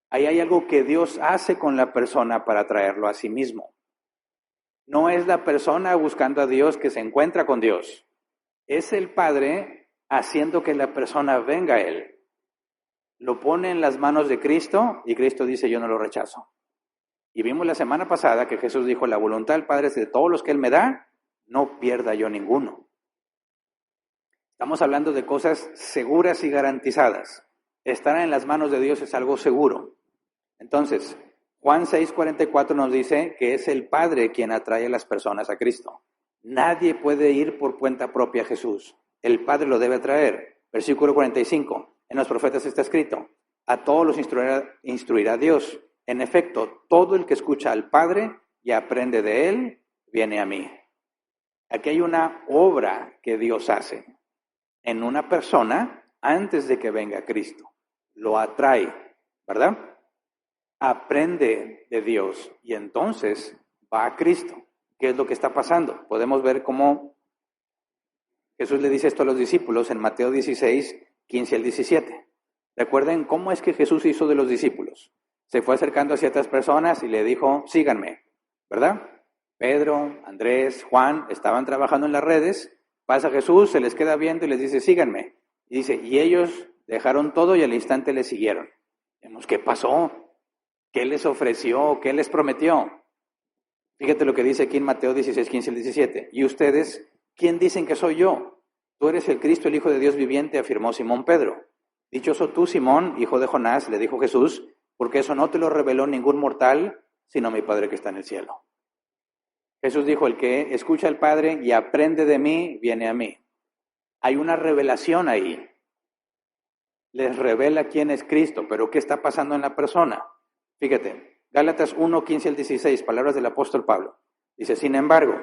ahí hay algo que Dios hace con la persona para atraerlo a sí mismo. No es la persona buscando a Dios que se encuentra con Dios. Es el Padre haciendo que la persona venga a Él. Lo pone en las manos de Cristo y Cristo dice, yo no lo rechazo. Y vimos la semana pasada que Jesús dijo, la voluntad del Padre es de todos los que Él me da, no pierda yo ninguno. Estamos hablando de cosas seguras y garantizadas. Estar en las manos de Dios es algo seguro. Entonces, Juan 6:44 nos dice que es el Padre quien atrae a las personas a Cristo. Nadie puede ir por cuenta propia a Jesús. El Padre lo debe atraer. Versículo 45. En los profetas está escrito, a todos los instruirá Dios. En efecto, todo el que escucha al Padre y aprende de Él, viene a mí. Aquí hay una obra que Dios hace en una persona antes de que venga Cristo. Lo atrae, ¿verdad? Aprende de Dios y entonces va a Cristo. ¿Qué es lo que está pasando? Podemos ver cómo Jesús le dice esto a los discípulos en Mateo 16, 15 al 17. Recuerden cómo es que Jesús hizo de los discípulos. Se fue acercando a ciertas personas y le dijo, síganme, ¿verdad? Pedro, Andrés, Juan estaban trabajando en las redes. Pasa Jesús, se les queda viendo y les dice, síganme. Y dice, y ellos dejaron todo y al instante le siguieron. Vemos, ¿qué pasó? ¿Qué les ofreció? ¿Qué les prometió? Fíjate lo que dice aquí en Mateo 16, 15 y 17. ¿Y ustedes, quién dicen que soy yo? Tú eres el Cristo, el Hijo de Dios viviente, afirmó Simón Pedro. Dichoso tú, Simón, hijo de Jonás, le dijo Jesús, porque eso no te lo reveló ningún mortal, sino mi Padre que está en el cielo. Jesús dijo, el que escucha al Padre y aprende de mí, viene a mí. Hay una revelación ahí. Les revela quién es Cristo, pero ¿qué está pasando en la persona? Fíjate, Gálatas 1, 15 al 16, palabras del apóstol Pablo. Dice, sin embargo,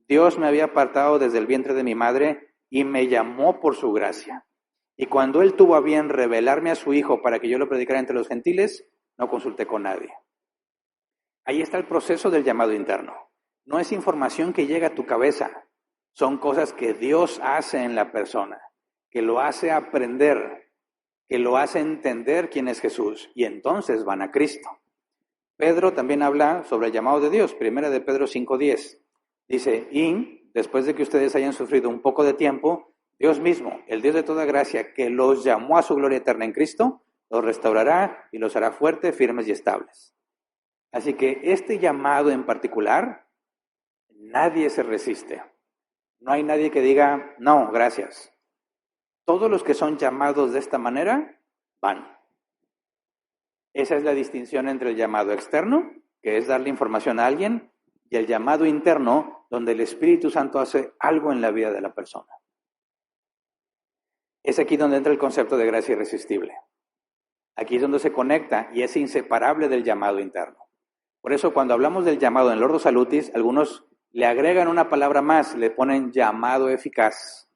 Dios me había apartado desde el vientre de mi madre y me llamó por su gracia. Y cuando Él tuvo a bien revelarme a su Hijo para que yo lo predicara entre los gentiles, no consulté con nadie. Ahí está el proceso del llamado interno. No es información que llega a tu cabeza, son cosas que Dios hace en la persona, que lo hace aprender, que lo hace entender quién es Jesús, y entonces van a Cristo. Pedro también habla sobre el llamado de Dios, 1 de Pedro 5:10. Dice, y después de que ustedes hayan sufrido un poco de tiempo, Dios mismo, el Dios de toda gracia, que los llamó a su gloria eterna en Cristo, los restaurará y los hará fuertes, firmes y estables. Así que este llamado en particular, nadie se resiste. No hay nadie que diga, no, gracias. Todos los que son llamados de esta manera, van. Esa es la distinción entre el llamado externo, que es darle información a alguien, y el llamado interno, donde el Espíritu Santo hace algo en la vida de la persona. Es aquí donde entra el concepto de gracia irresistible. Aquí es donde se conecta y es inseparable del llamado interno. Por eso cuando hablamos del llamado en el Ordo Salutis, algunos le agregan una palabra más, le ponen llamado eficaz,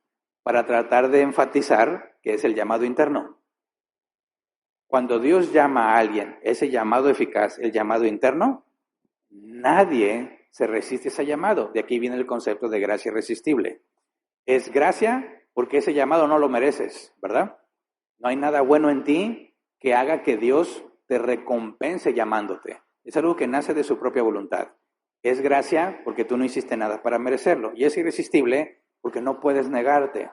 para tratar de enfatizar que es el llamado interno. Cuando Dios llama a alguien, ese llamado eficaz, el llamado interno, nadie se resiste a ese llamado. De aquí viene el concepto de gracia irresistible. Es gracia porque ese llamado no lo mereces, ¿verdad? No hay nada bueno en ti que haga que Dios te recompense llamándote. Es algo que nace de su propia voluntad. Es gracia porque tú no hiciste nada para merecerlo. Y es irresistible porque no puedes negarte.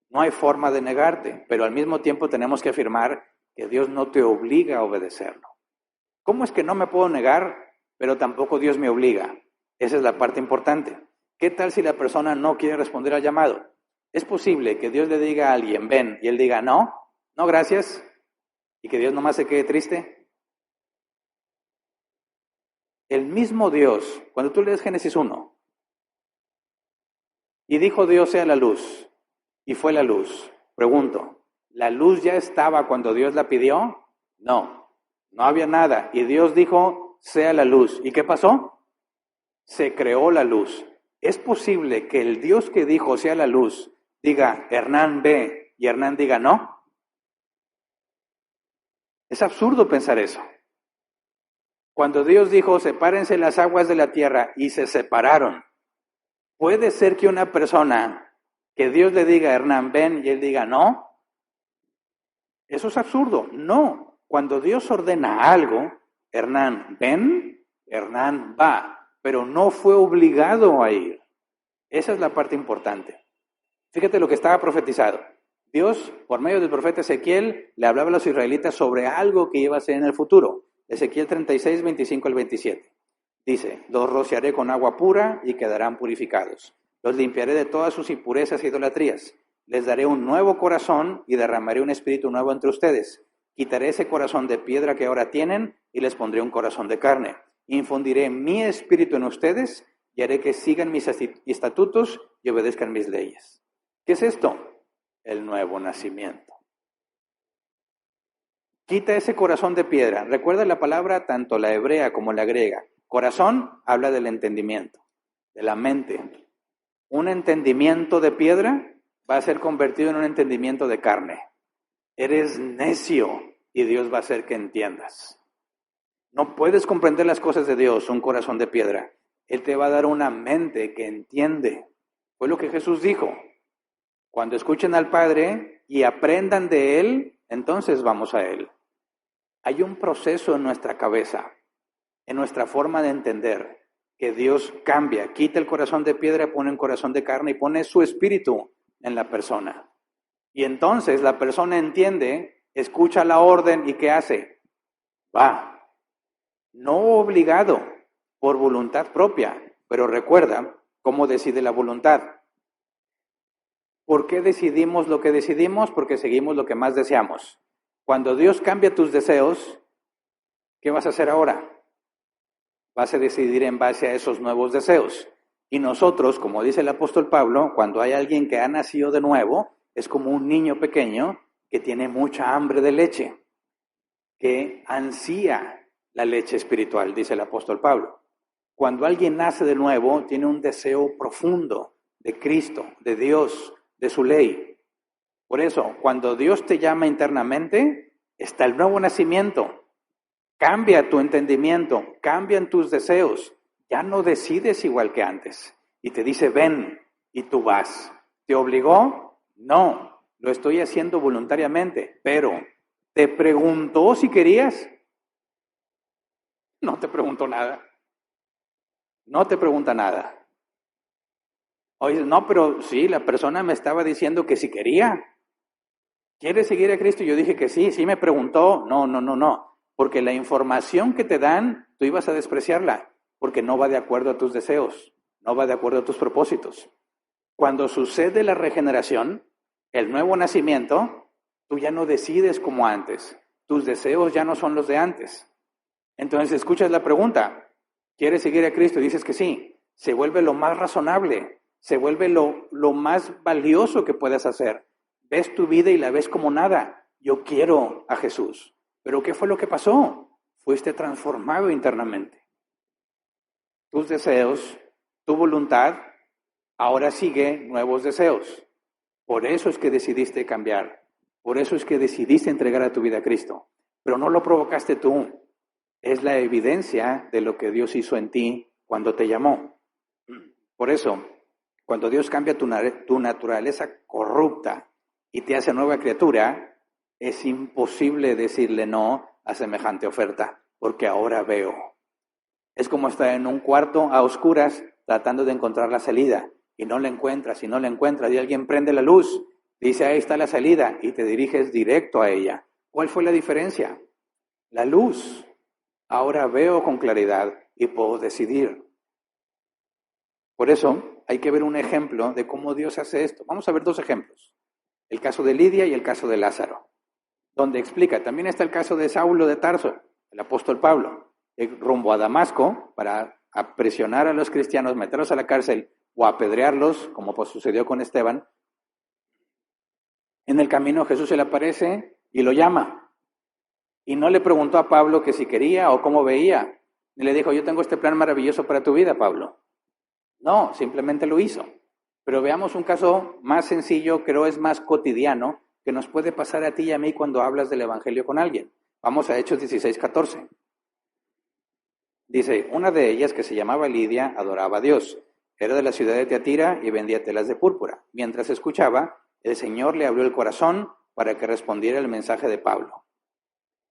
No hay forma de negarte, pero al mismo tiempo tenemos que afirmar que Dios no te obliga a obedecerlo. ¿Cómo es que no me puedo negar, pero tampoco Dios me obliga? Esa es la parte importante. ¿Qué tal si la persona no quiere responder al llamado? ¿Es posible que Dios le diga a alguien, ven, y él diga, no, no gracias, y que Dios nomás se quede triste? El mismo Dios, cuando tú lees Génesis 1, y dijo Dios sea la luz, y fue la luz. Pregunto, ¿la luz ya estaba cuando Dios la pidió? No, no había nada. Y Dios dijo, sea la luz. ¿Y qué pasó? Se creó la luz. ¿Es posible que el Dios que dijo, sea la luz, diga, Hernán ve, y Hernán diga, no? Es absurdo pensar eso. Cuando Dios dijo, sepárense las aguas de la tierra, y se separaron, ¿puede ser que una persona, que Dios le diga, Hernán, ven, y él diga, no? Eso es absurdo. No. Cuando Dios ordena algo, Hernán, ven, Hernán va, pero no fue obligado a ir. Esa es la parte importante. Fíjate lo que estaba profetizado. Dios, por medio del profeta Ezequiel, le hablaba a los israelitas sobre algo que iba a ser en el futuro. Ezequiel 36, 25 al 27. Dice, los rociaré con agua pura y quedarán purificados. Los limpiaré de todas sus impurezas e idolatrías. Les daré un nuevo corazón y derramaré un espíritu nuevo entre ustedes. Quitaré ese corazón de piedra que ahora tienen y les pondré un corazón de carne. Infundiré mi espíritu en ustedes y haré que sigan mis estatutos y obedezcan mis leyes. ¿Qué es esto? El nuevo nacimiento. Quita ese corazón de piedra. Recuerda la palabra, tanto la hebrea como la griega. Corazón habla del entendimiento, de la mente. Un entendimiento de piedra va a ser convertido en un entendimiento de carne. Eres necio y Dios va a hacer que entiendas. No puedes comprender las cosas de Dios, un corazón de piedra. Él te va a dar una mente que entiende. Fue lo que Jesús dijo. Cuando escuchen al Padre y aprendan de Él, entonces vamos a Él. Hay un proceso en nuestra cabeza, en nuestra forma de entender, que Dios cambia, quita el corazón de piedra, pone un corazón de carne y pone su espíritu en la persona. Y entonces la persona entiende, escucha la orden y ¿qué hace? Va. no obligado, por voluntad propia. Pero recuerda cómo decide la voluntad. ¿Por qué decidimos lo que decidimos? Porque seguimos lo que más deseamos. Cuando Dios cambia tus deseos, ¿qué vas a hacer ahora? Vas a decidir en base a esos nuevos deseos. Y nosotros, como dice el apóstol Pablo, cuando hay alguien que ha nacido de nuevo, es como un niño pequeño que tiene mucha hambre de leche, que ansía la leche espiritual, dice el apóstol Pablo. Cuando alguien nace de nuevo, tiene un deseo profundo de Cristo, de Dios, de su ley. Por eso, cuando Dios te llama internamente, está el nuevo nacimiento. Cambia tu entendimiento, cambian tus deseos. Ya no decides igual que antes. Y te dice, ven, y tú vas. ¿Te obligó? No, lo estoy haciendo voluntariamente. Pero, ¿te preguntó si querías? No te preguntó nada. No te pregunta nada. Oye, no, pero sí, la persona me estaba diciendo que si quería. ¿Quieres seguir a Cristo? Yo dije que sí, sí me preguntó. No. Porque la información que te dan, tú ibas a despreciarla, porque no va de acuerdo a tus deseos, no va de acuerdo a tus propósitos. Cuando sucede la regeneración, el nuevo nacimiento, tú ya no decides como antes. Tus deseos ya no son los de antes. Entonces escuchas la pregunta, ¿quieres seguir a Cristo? Y dices que sí. Se vuelve lo más razonable, se vuelve lo más valioso que puedas hacer. Ves tu vida y la ves como nada. Yo quiero a Jesús. ¿Pero qué fue lo que pasó? Fuiste transformado internamente. Tus deseos, tu voluntad, ahora sigue nuevos deseos. Por eso es que decidiste cambiar. Por eso es que decidiste entregar a tu vida a Cristo. Pero no lo provocaste tú. Es la evidencia de lo que Dios hizo en ti cuando te llamó. Por eso, cuando Dios cambia tu naturaleza corrupta y te hace nueva criatura, es imposible decirle no a semejante oferta, porque ahora veo. Es como estar en un cuarto a oscuras tratando de encontrar la salida y no la encuentras y alguien prende la luz, dice ahí está la salida y te diriges directo a ella. ¿Cuál fue la diferencia? La luz. Ahora veo con claridad y puedo decidir. Por eso hay que ver un ejemplo de cómo Dios hace esto. Vamos a ver dos ejemplos. El caso de Lidia y el caso de Lázaro, donde explica, también está el caso de Saulo de Tarso, el apóstol Pablo, rumbo a Damasco para presionar a los cristianos, meterlos a la cárcel o apedrearlos, como pues sucedió con Esteban. En el camino Jesús se le aparece y lo llama. Y no le preguntó a Pablo que si quería o cómo veía. Y le dijo, yo tengo este plan maravilloso para tu vida, Pablo. No, simplemente lo hizo. Pero veamos un caso más sencillo, creo es más cotidiano, que nos puede pasar a ti y a mí cuando hablas del Evangelio con alguien. Vamos a Hechos 16:14. Dice, una de ellas, que se llamaba Lidia, adoraba a Dios. Era de la ciudad de Tiatira y vendía telas de púrpura. Mientras escuchaba, el Señor le abrió el corazón para que respondiera el mensaje de Pablo.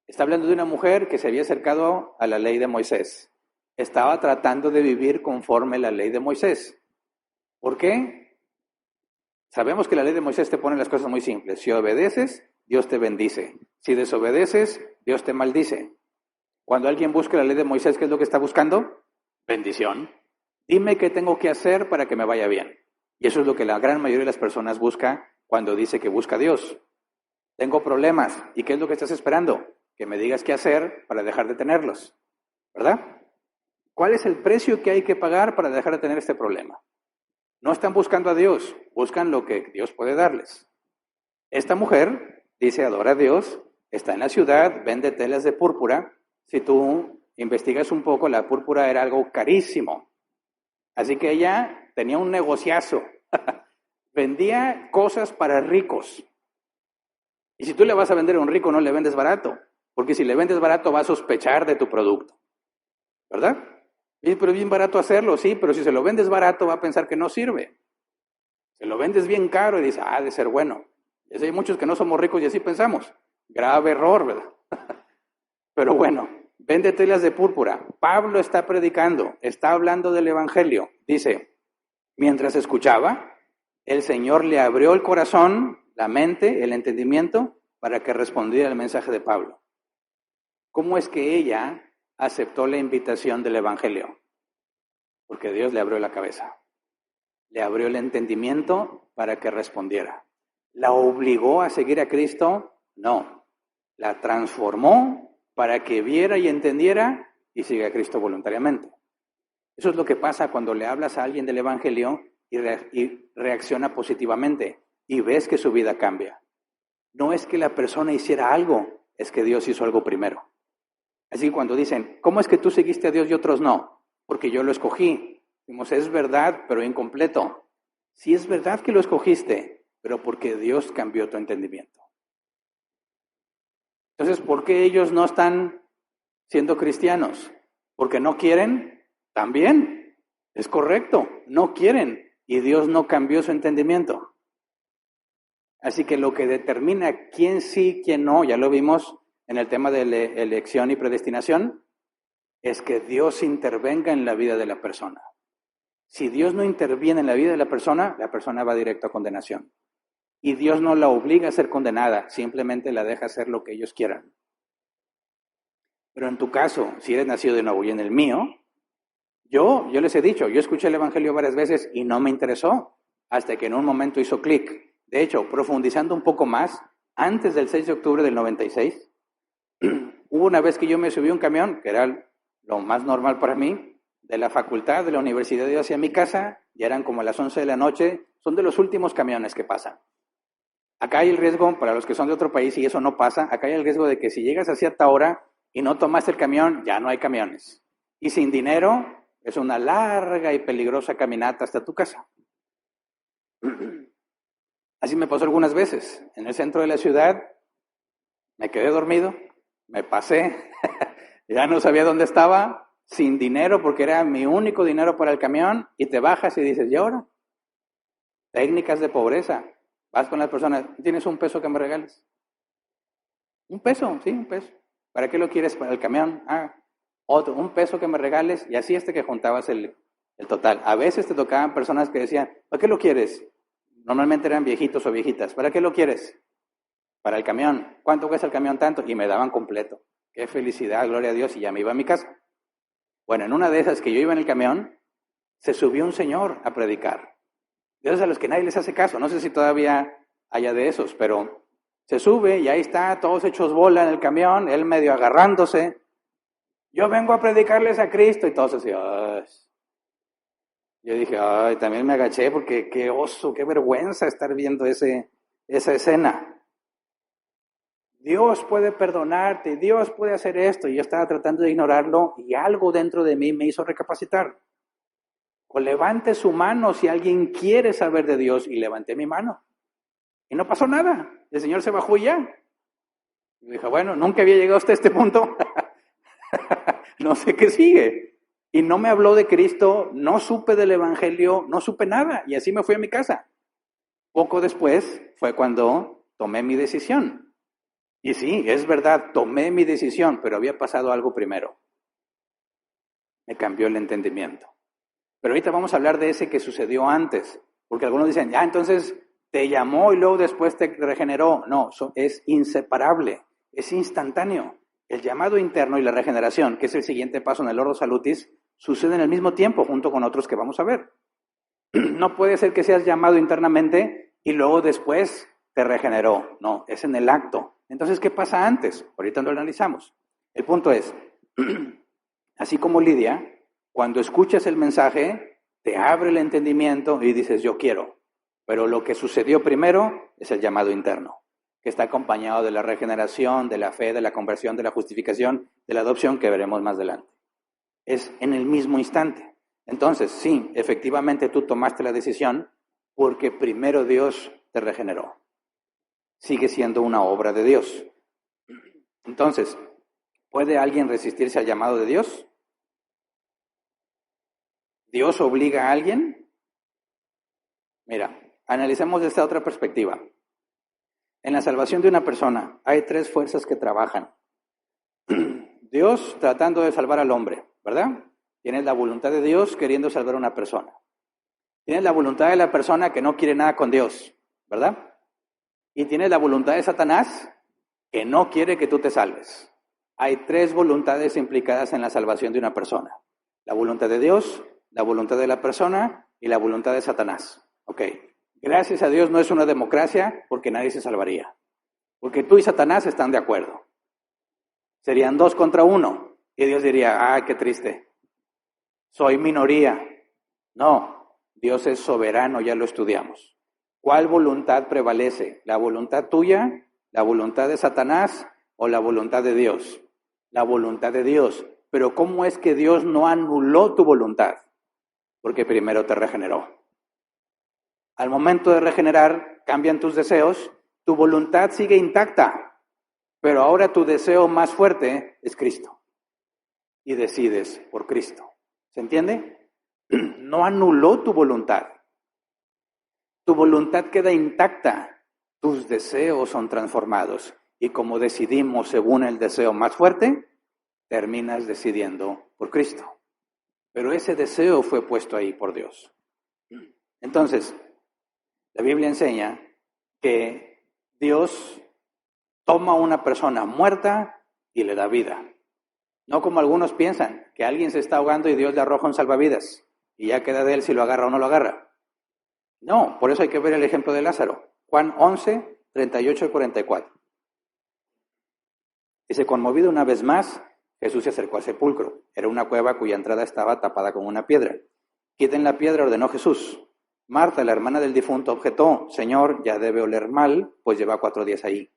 Está hablando de una mujer que se había acercado a la ley de Moisés. Estaba tratando de vivir conforme a la ley de Moisés. ¿Por qué? Sabemos que la ley de Moisés te pone las cosas muy simples. Si obedeces, Dios te bendice. Si desobedeces, Dios te maldice. Cuando alguien busca la ley de Moisés, ¿qué es lo que está buscando? Bendición. Dime qué tengo que hacer para que me vaya bien. Y eso es lo que la gran mayoría de las personas busca cuando dice que busca a Dios. Tengo problemas. ¿Y qué es lo que estás esperando? Que me digas qué hacer para dejar de tenerlos. ¿Verdad? ¿Cuál es el precio que hay que pagar para dejar de tener este problema? No están buscando a Dios, buscan lo que Dios puede darles. Esta mujer dice, adora a Dios, está en la ciudad, vende telas de púrpura. Si tú investigas un poco, la púrpura era algo carísimo. Así que ella tenía un negociazo. Vendía cosas para ricos. Y si tú le vas a vender a un rico, no le vendes barato. Porque si le vendes barato, va a sospechar de tu producto. ¿Verdad? Pero es bien barato hacerlo, sí, pero si se lo vendes barato, va a pensar que no sirve. Se lo vendes bien caro y dice, de ser bueno. Y así hay muchos que no somos ricos y así pensamos. Grave error, ¿verdad? Pero bueno, vende telas de púrpura. Pablo está predicando, está hablando del Evangelio. Dice, mientras escuchaba, el Señor le abrió el corazón, la mente, el entendimiento, para que respondiera al mensaje de Pablo. ¿Cómo es que ella aceptó la invitación del Evangelio, porque Dios le abrió la cabeza, le abrió el entendimiento para que respondiera. ¿La obligó a seguir a Cristo? No, la transformó para que viera y entendiera y siga a Cristo voluntariamente. Eso es lo que pasa cuando le hablas a alguien del Evangelio y reacciona positivamente y ves que su vida cambia. No es que la persona hiciera algo, es que Dios hizo algo primero. Así que cuando dicen, ¿cómo es que tú seguiste a Dios y otros no? Porque yo lo escogí. Decimos, es verdad, pero incompleto. Sí es verdad que lo escogiste, pero porque Dios cambió tu entendimiento. Entonces, ¿por qué ellos no están siendo cristianos? ¿Porque no quieren? También, es correcto, no quieren y Dios no cambió su entendimiento. Así que lo que determina quién sí, quién no, ya lo vimos en el tema de elección y predestinación, es que Dios intervenga en la vida de la persona. Si Dios no interviene en la vida de la persona va directo a condenación. Y Dios no la obliga a ser condenada, simplemente la deja hacer lo que ellos quieran. Pero en tu caso, si eres nacido de nuevo y en el mío, yo les he dicho, yo escuché el Evangelio varias veces y no me interesó, hasta que en un momento hizo clic. De hecho, profundizando un poco más, antes del 6 de octubre del 96, hubo una vez que yo me subí a un camión, que era lo más normal para mí, de la facultad, de la universidad, yo hacia mi casa, ya eran como las 11 de la noche, son de los últimos camiones que pasan. Acá hay el riesgo, para los que son de otro país y eso no pasa, acá hay el riesgo de que si llegas a cierta hora y no tomaste el camión, ya no hay camiones. Y sin dinero, es una larga y peligrosa caminata hasta tu casa. Así me pasó algunas veces. En el centro de la ciudad, me quedé dormido, me pasé, ya no sabía dónde estaba, sin dinero porque era mi único dinero para el camión, y te bajas y dices, ¿y ahora? Técnicas de pobreza. Vas con las personas, ¿tienes un peso que me regales? Un peso, sí, un peso. ¿Para qué lo quieres? Para el camión. Otro, un peso que me regales, y así que juntabas el total. A veces te tocaban personas que decían, ¿para qué lo quieres? Normalmente eran viejitos o viejitas. ¿Para qué lo quieres? Para el camión. ¿Cuánto cuesta el camión? Tanto. Y me daban completo. Qué felicidad, gloria a Dios, y ya me iba a mi casa. Bueno, en una de esas que yo iba en el camión, se subió un señor a predicar. De esos a los que nadie les hace caso. No sé si todavía haya de esos, pero se sube y ahí está, todos hechos bola en el camión, él medio agarrándose. Yo vengo a predicarles a Cristo, y todos así, ¡ay! Yo dije, ay, también me agaché porque qué oso, qué vergüenza estar viendo esa escena. Dios puede perdonarte, Dios puede hacer esto, y yo estaba tratando de ignorarlo, y algo dentro de mí me hizo recapacitar. O levante su mano si alguien quiere saber de Dios, y levanté mi mano. Y no pasó nada, el Señor se bajó y ya. Y dije, bueno, nunca había llegado hasta este punto, no sé qué sigue. Y no me habló de Cristo, no supe del Evangelio, no supe nada, y así me fui a mi casa. Poco después fue cuando tomé mi decisión. Y sí, es verdad, tomé mi decisión, pero había pasado algo primero. Me cambió el entendimiento. Pero ahorita vamos a hablar de ese que sucedió antes, porque algunos dicen, ya, entonces te llamó y luego después te regeneró. No, es inseparable, es instantáneo. El llamado interno y la regeneración, que es el siguiente paso en el Ordo Salutis, suceden al mismo tiempo, junto con otros que vamos a ver. No puede ser que seas llamado internamente y luego después te regeneró. No, es en el acto. Entonces, ¿qué pasa antes? Ahorita lo analizamos. El punto es, así como Lidia, cuando escuchas el mensaje, te abre el entendimiento y dices, yo quiero. Pero lo que sucedió primero es el llamado interno, que está acompañado de la regeneración, de la fe, de la conversión, de la justificación, de la adopción, que veremos más adelante. Es en el mismo instante. Entonces, sí, efectivamente tú tomaste la decisión porque primero Dios te regeneró. Sigue siendo una obra de Dios. Entonces, ¿puede alguien resistirse al llamado de Dios? ¿Dios obliga a alguien? Mira, analicemos de esta otra perspectiva. En la salvación de una persona hay 3 fuerzas que trabajan. Dios tratando de salvar al hombre, ¿verdad? Tienes la voluntad de Dios queriendo salvar a una persona. Tienes la voluntad de la persona que no quiere nada con Dios, ¿verdad? Y tienes la voluntad de Satanás que no quiere que tú te salves. Hay 3 voluntades implicadas en la salvación de una persona. La voluntad de Dios, la voluntad de la persona y la voluntad de Satanás. Ok. Gracias a Dios no es una democracia porque nadie se salvaría. Porque tú y Satanás están de acuerdo. Serían 2 contra 1. Y Dios diría, qué triste. Soy minoría. No, Dios es soberano, ya lo estudiamos. ¿Cuál voluntad prevalece? ¿La voluntad tuya, la voluntad de Satanás o la voluntad de Dios? La voluntad de Dios. Pero ¿cómo es que Dios no anuló tu voluntad? Porque primero te regeneró. Al momento de regenerar, cambian tus deseos, tu voluntad sigue intacta, pero ahora tu deseo más fuerte es Cristo. Y decides por Cristo. ¿Se entiende? No anuló tu voluntad. Tu voluntad queda intacta. Tus deseos son transformados. Y como decidimos según el deseo más fuerte, terminas decidiendo por Cristo. Pero ese deseo fue puesto ahí por Dios. Entonces, la Biblia enseña que Dios toma a una persona muerta y le da vida. No como algunos piensan, que alguien se está ahogando y Dios le arroja un salvavidas y ya queda de él si lo agarra o no lo agarra. No, por eso hay que ver el ejemplo de Lázaro. Juan 11, 38 y 44. Dice, conmovido una vez más, Jesús se acercó al sepulcro. Era una cueva cuya entrada estaba tapada con una piedra. Quiten la piedra, ordenó Jesús. Marta, la hermana del difunto, objetó, Señor, ya debe oler mal, pues lleva 4 días ahí.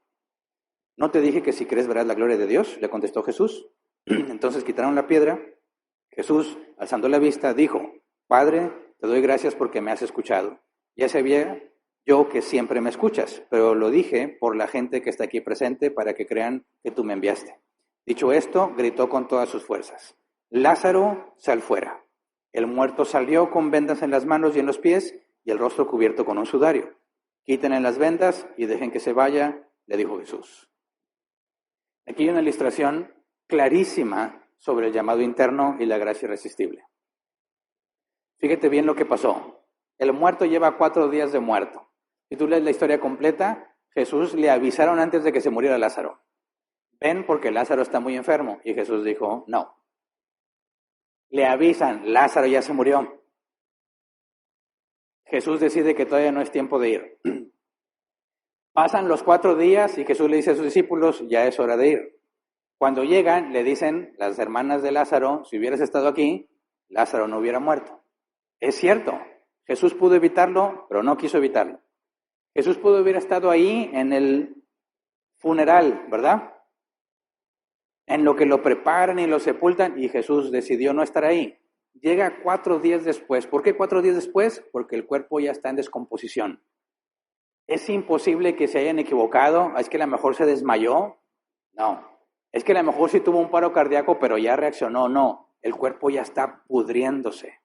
¿No te dije que si crees verás la gloria de Dios? Le contestó Jesús. Entonces quitaron la piedra. Jesús, alzando la vista, dijo, Padre, te doy gracias porque me has escuchado. Ya sabía yo que siempre me escuchas, pero lo dije por la gente que está aquí presente para que crean que tú me enviaste. Dicho esto, gritó con todas sus fuerzas, Lázaro, sal fuera. El muerto salió con vendas en las manos y en los pies y el rostro cubierto con un sudario. Quítenle las vendas y dejen que se vaya, le dijo Jesús. Aquí hay una ilustración clarísima sobre el llamado interno y la gracia irresistible. Fíjate bien lo que pasó. El muerto lleva 4 días de muerto. Si tú lees la historia completa, Jesús le avisaron antes de que se muriera Lázaro. Ven porque Lázaro está muy enfermo. Y Jesús dijo, no. Le avisan, Lázaro ya se murió. Jesús decide que todavía no es tiempo de ir. Pasan los 4 días y Jesús le dice a sus discípulos, ya es hora de ir. Cuando llegan, le dicen las hermanas de Lázaro, si hubieras estado aquí, Lázaro no hubiera muerto. Es cierto, Jesús pudo evitarlo, pero no quiso evitarlo. Jesús pudo haber estado ahí en el funeral, ¿verdad? En lo que lo preparan y lo sepultan, y Jesús decidió no estar ahí. Llega 4 días después. ¿Por qué 4 días después? Porque el cuerpo ya está en descomposición. ¿Es imposible que se hayan equivocado? ¿Es que a lo mejor se desmayó? No. ¿Es que a lo mejor sí tuvo un paro cardíaco, pero ya reaccionó? No. El cuerpo ya está pudriéndose.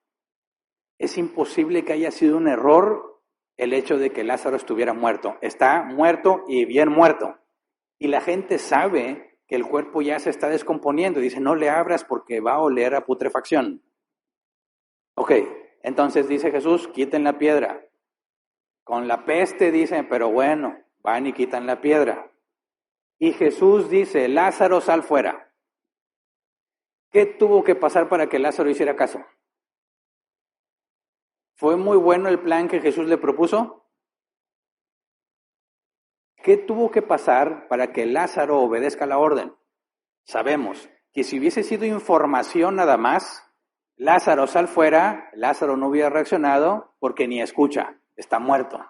Es imposible que haya sido un error el hecho de que Lázaro estuviera muerto. Está muerto y bien muerto. Y la gente sabe que el cuerpo ya se está descomponiendo. Dice, no le abras porque va a oler a putrefacción. Ok, entonces dice Jesús, quiten la piedra. Con la peste dicen, pero bueno, van y quitan la piedra. Y Jesús dice, Lázaro, sal fuera. ¿Qué tuvo que pasar para que Lázaro hiciera caso? ¿Fue muy bueno el plan que Jesús le propuso? ¿Qué tuvo que pasar para que Lázaro obedezca la orden? Sabemos que si hubiese sido información nada más, Lázaro, sal fuera, Lázaro no hubiera reaccionado porque ni escucha, está muerto.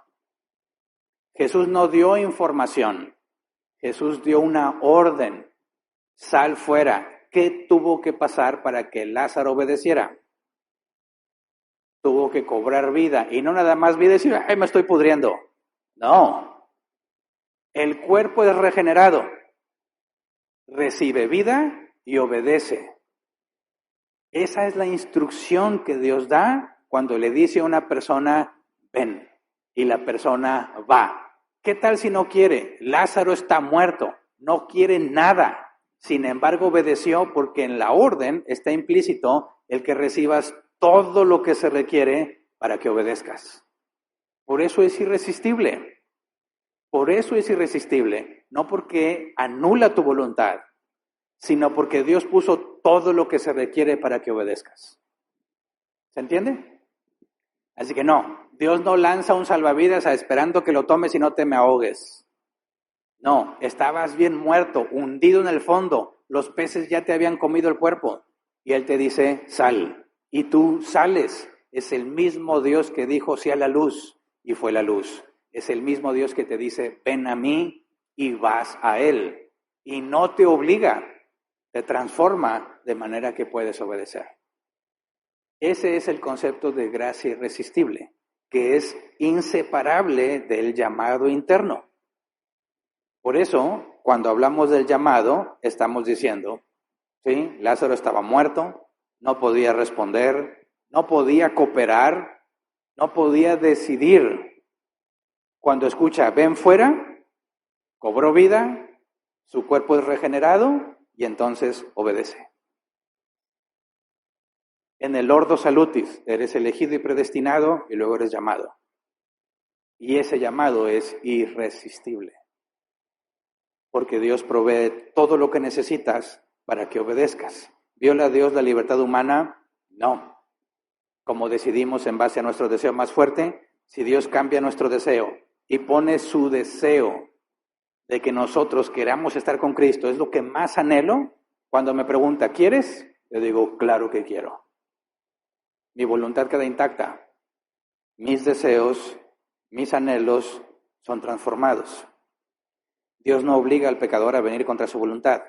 Jesús no dio información, Jesús dio una orden, sal fuera. ¿Qué tuvo que pasar para que Lázaro obedeciera? Tuvo que cobrar vida, y no nada más vida y decir, ay, me estoy pudriendo. No, el cuerpo es regenerado, recibe vida y obedece. Esa es la instrucción que Dios da cuando le dice a una persona, ven, y la persona va. ¿Qué tal si no quiere? Lázaro está muerto, no quiere nada. Sin embargo, obedeció porque en la orden está implícito el que recibas todo lo que se requiere para que obedezcas. Por eso es irresistible. Por eso es irresistible, no porque anula tu voluntad, sino porque Dios puso todo lo que se requiere para que obedezcas. ¿Se entiende? Así que no, Dios no lanza un salvavidas esperando que lo tomes y no te me ahogues. No, estabas bien muerto, hundido en el fondo, los peces ya te habían comido el cuerpo. Y Él te dice, sal, y tú sales. Es el mismo Dios que dijo, sea la luz, y fue la luz. Es el mismo Dios que te dice, ven a mí, y vas a Él. Y no te obliga, te transforma de manera que puedes obedecer. Ese es el concepto de gracia irresistible, que es inseparable del llamado interno. Por eso, cuando hablamos del llamado, estamos diciendo, ¿sí? Lázaro estaba muerto, no podía responder, no podía cooperar, no podía decidir. Cuando escucha, ven fuera, cobró vida, su cuerpo es regenerado y entonces obedece. En el ordo salutis, eres elegido y predestinado y luego eres llamado. Y ese llamado es irresistible. Porque Dios provee todo lo que necesitas para que obedezcas. ¿Viola Dios la libertad humana? No. Como decidimos en base a nuestro deseo más fuerte, si Dios cambia nuestro deseo y pone su deseo de que nosotros queramos estar con Cristo, es lo que más anhelo, cuando me pregunta, ¿quieres? Le digo, claro que quiero. Mi voluntad queda intacta. Mis deseos, mis anhelos son transformados. Dios no obliga al pecador a venir contra su voluntad.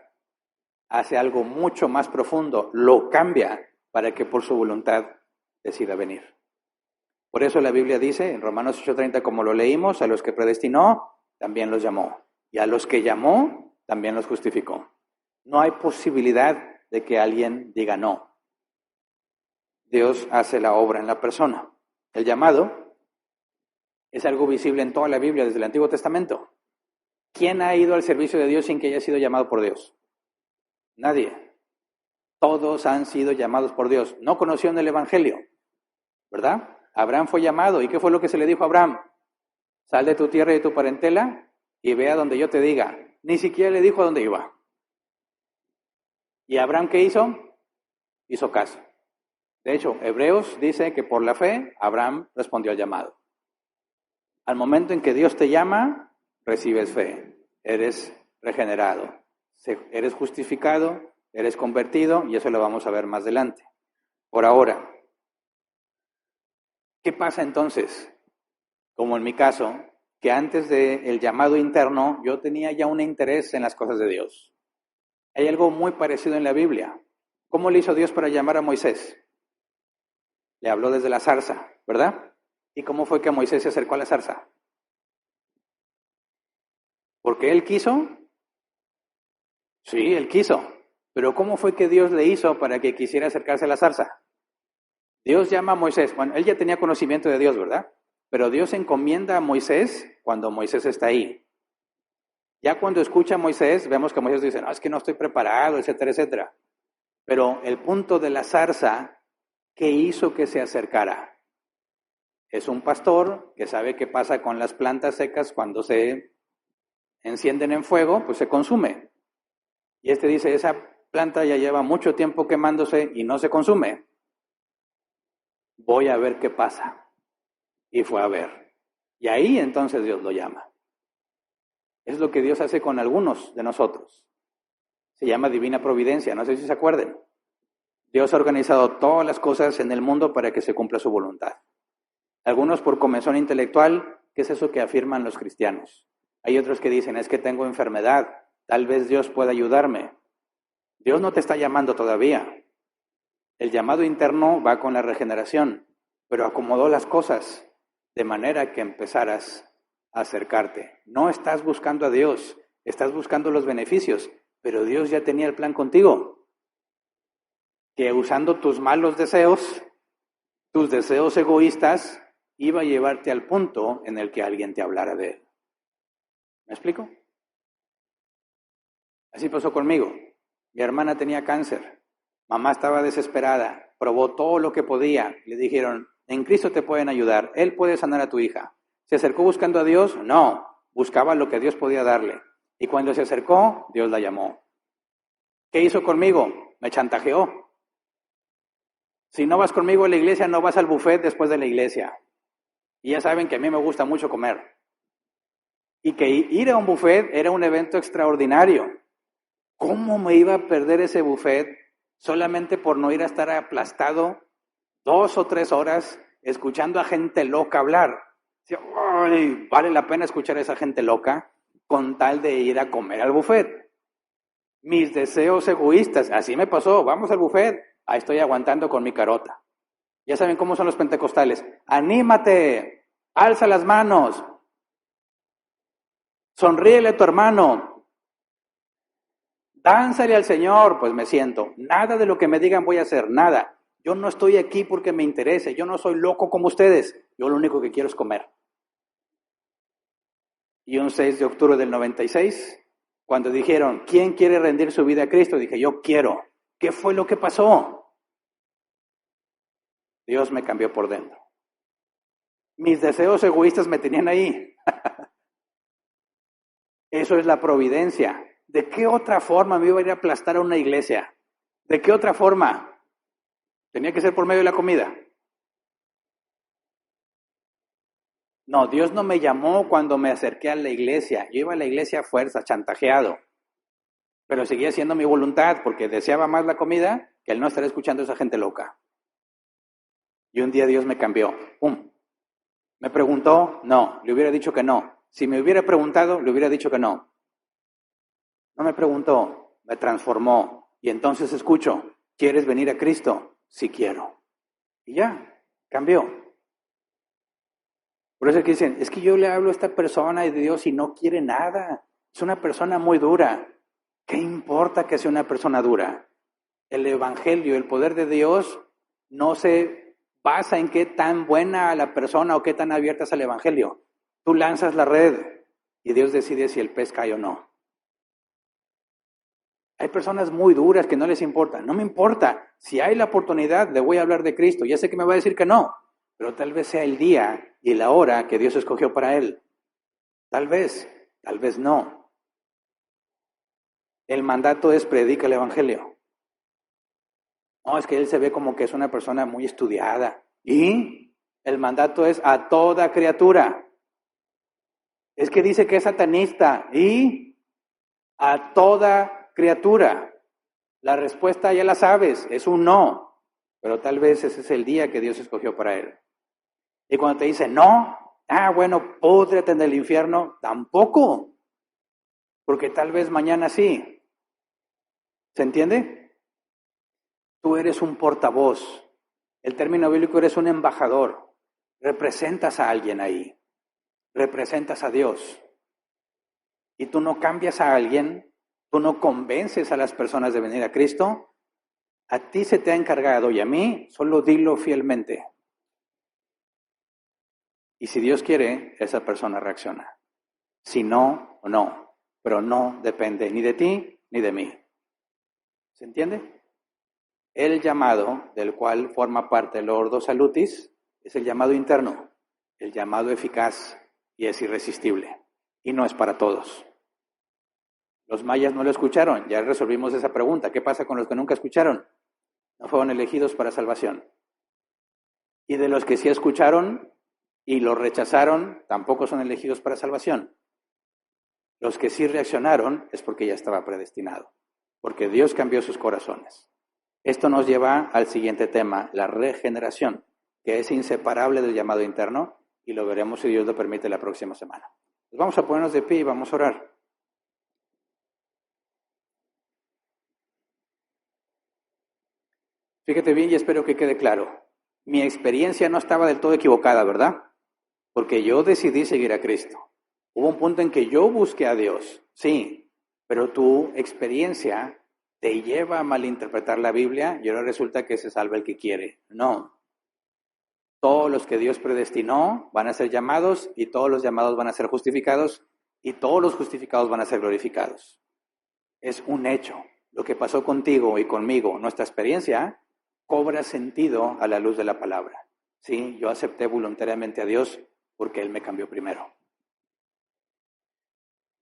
Hace algo mucho más profundo, lo cambia para que por su voluntad decida venir. Por eso la Biblia dice en Romanos 8:30, como lo leímos, a los que predestinó, también los llamó. Y a los que llamó, también los justificó. No hay posibilidad de que alguien diga no. Dios hace la obra en la persona. El llamado es algo visible en toda la Biblia desde el Antiguo Testamento. ¿Quién ha ido al servicio de Dios sin que haya sido llamado por Dios? Nadie. Todos han sido llamados por Dios. No conocieron el Evangelio, ¿verdad? Abraham fue llamado. ¿Y qué fue lo que se le dijo a Abraham? Sal de tu tierra y de tu parentela y ve a donde yo te diga. Ni siquiera le dijo a dónde iba. ¿Y Abraham qué hizo? Hizo caso. De hecho, Hebreos dice que por la fe Abraham respondió al llamado. Al momento en que Dios te llama, recibes fe. Eres regenerado. Eres justificado, eres convertido y eso lo vamos a ver más adelante. Por ahora, ¿qué pasa entonces? Como en mi caso, que antes del llamado interno yo tenía ya un interés en las cosas de Dios. Hay algo muy parecido en la Biblia. ¿Cómo le hizo Dios para llamar a Moisés? Le habló desde la zarza, ¿verdad? ¿Y cómo fue que Moisés se acercó a la zarza? ¿Porque él quiso? Sí, él quiso. Pero ¿cómo fue que Dios le hizo para que quisiera acercarse a la zarza? Dios llama a Moisés. Bueno, él ya tenía conocimiento de Dios, ¿verdad? Pero Dios encomienda a Moisés cuando Moisés está ahí. Ya cuando escucha a Moisés, vemos que Moisés dice, no, es que no estoy preparado, etcétera, etcétera. Pero el punto de la zarza, ¿qué hizo que se acercara? Es un pastor que sabe qué pasa con las plantas secas cuando se encienden en fuego, pues se consume. Y este dice, esa planta ya lleva mucho tiempo quemándose y no se consume. Voy a ver qué pasa. Y fue a ver. Y ahí entonces Dios lo llama. Es lo que Dios hace con algunos de nosotros. Se llama divina providencia, no sé si se acuerden. Dios ha organizado todas las cosas en el mundo para que se cumpla su voluntad. Algunos por comezón intelectual, ¿qué es eso que afirman los cristianos? Hay otros que dicen, es que tengo enfermedad, tal vez Dios pueda ayudarme. Dios no te está llamando todavía. El llamado interno va con la regeneración, pero acomodó las cosas de manera que empezaras a acercarte. No estás buscando a Dios, estás buscando los beneficios, pero Dios ya tenía el plan contigo. Que usando tus malos deseos, tus deseos egoístas, iba a llevarte al punto en el que alguien te hablara de él. ¿Me explico? Así pasó conmigo. Mi hermana tenía cáncer. Mamá estaba desesperada. Probó todo lo que podía. Le dijeron, en Cristo te pueden ayudar. Él puede sanar a tu hija. ¿Se acercó buscando a Dios? No. Buscaba lo que Dios podía darle. Y cuando se acercó, Dios la llamó. ¿Qué hizo conmigo? Me chantajeó. Si no vas conmigo a la iglesia, no vas al buffet después de la iglesia. Y ya saben que a mí me gusta mucho comer. Y que ir a un buffet era un evento extraordinario. ¿Cómo me iba a perder ese buffet solamente por no ir a estar aplastado 2 o 3 horas escuchando a gente loca hablar? Ay, vale la pena escuchar a esa gente loca con tal de ir a comer al buffet. Mis deseos egoístas, así me pasó, vamos al buffet, ahí estoy aguantando con mi carota. Ya saben cómo son los pentecostales. Anímate, alza las manos, sonríele a tu hermano, dánzale al Señor, pues me siento. Nada de lo que me digan voy a hacer, nada. Yo no estoy aquí porque me interese, yo no soy loco como ustedes, yo lo único que quiero es comer. Y un 6 de octubre del 96, cuando dijeron, ¿quién quiere rendir su vida a Cristo? Dije, yo quiero. ¿Qué fue lo que pasó? Dios me cambió por dentro. Mis deseos egoístas me tenían ahí. Eso es la providencia. ¿De qué otra forma me iba a ir a aplastar a una iglesia? ¿De qué otra forma? ¿Tenía que ser por medio de la comida? No, Dios no me llamó cuando me acerqué a la iglesia. Yo iba a la iglesia a fuerza, chantajeado. Pero seguía haciendo mi voluntad porque deseaba más la comida que el no estar escuchando a esa gente loca. Y un día Dios me cambió. ¡Pum! ¿Me preguntó? No, le hubiera dicho que no. Si me hubiera preguntado, le hubiera dicho que no. No me preguntó, me transformó. Y entonces escucho, ¿quieres venir a Cristo? Sí quiero. Y ya, cambió. Por eso es que dicen, es que yo le hablo a esta persona de Dios y no quiere nada. Es una persona muy dura. ¿Qué importa que sea una persona dura? El evangelio, el poder de Dios, no se basa en qué tan buena la persona o qué tan abierta es al evangelio. Tú lanzas la red y Dios decide si el pez cae o no. Hay personas muy duras que no les importa. No me importa. Si hay la oportunidad, le voy a hablar de Cristo. Ya sé que me va a decir que no, pero tal vez sea el día y la hora que Dios escogió para él. Tal vez no. El mandato es predica el evangelio. No, es que él se ve como que es una persona muy estudiada. Y el mandato es a toda criatura. Es que dice que es satanista. Y a toda criatura. La respuesta ya la sabes, es un no. Pero tal vez ese es el día que Dios escogió para él. Y cuando te dice no, bueno, púdrete en el infierno, tampoco. Porque tal vez mañana sí. ¿Se entiende? Tú eres un portavoz. El término bíblico eres un embajador. Representas a alguien ahí. Representas a Dios. Y tú no cambias a alguien, tú no convences a las personas de venir a Cristo. A ti se te ha encargado y a mí solo dilo fielmente. Y si Dios quiere, esa persona reacciona. Si no, o no. Pero no depende ni de ti ni de mí. ¿Se entiende? El llamado, del cual forma parte el ordo salutis, es el llamado interno, el llamado eficaz y es irresistible. Y no es para todos. Los mayas no lo escucharon, ya resolvimos esa pregunta. ¿Qué pasa con los que nunca escucharon? No fueron elegidos para salvación. Y de los que sí escucharon y lo rechazaron, tampoco son elegidos para salvación. Los que sí reaccionaron es porque ya estaba predestinado, porque Dios cambió sus corazones. Esto nos lleva al siguiente tema, la regeneración, que es inseparable del llamado interno, y lo veremos si Dios lo permite la próxima semana. Pues vamos a ponernos de pie y vamos a orar. Fíjate bien y espero que quede claro. Mi experiencia no estaba del todo equivocada, ¿verdad? Porque yo decidí seguir a Cristo. Hubo un punto en que yo busqué a Dios, sí, pero tu experiencia te lleva a malinterpretar la Biblia y ahora resulta que se salva el que quiere. No. Todos los que Dios predestinó van a ser llamados y todos los llamados van a ser justificados y todos los justificados van a ser glorificados. Es un hecho. Lo que pasó contigo y conmigo, nuestra experiencia, cobra sentido a la luz de la palabra. Sí, yo acepté voluntariamente a Dios porque Él me cambió primero.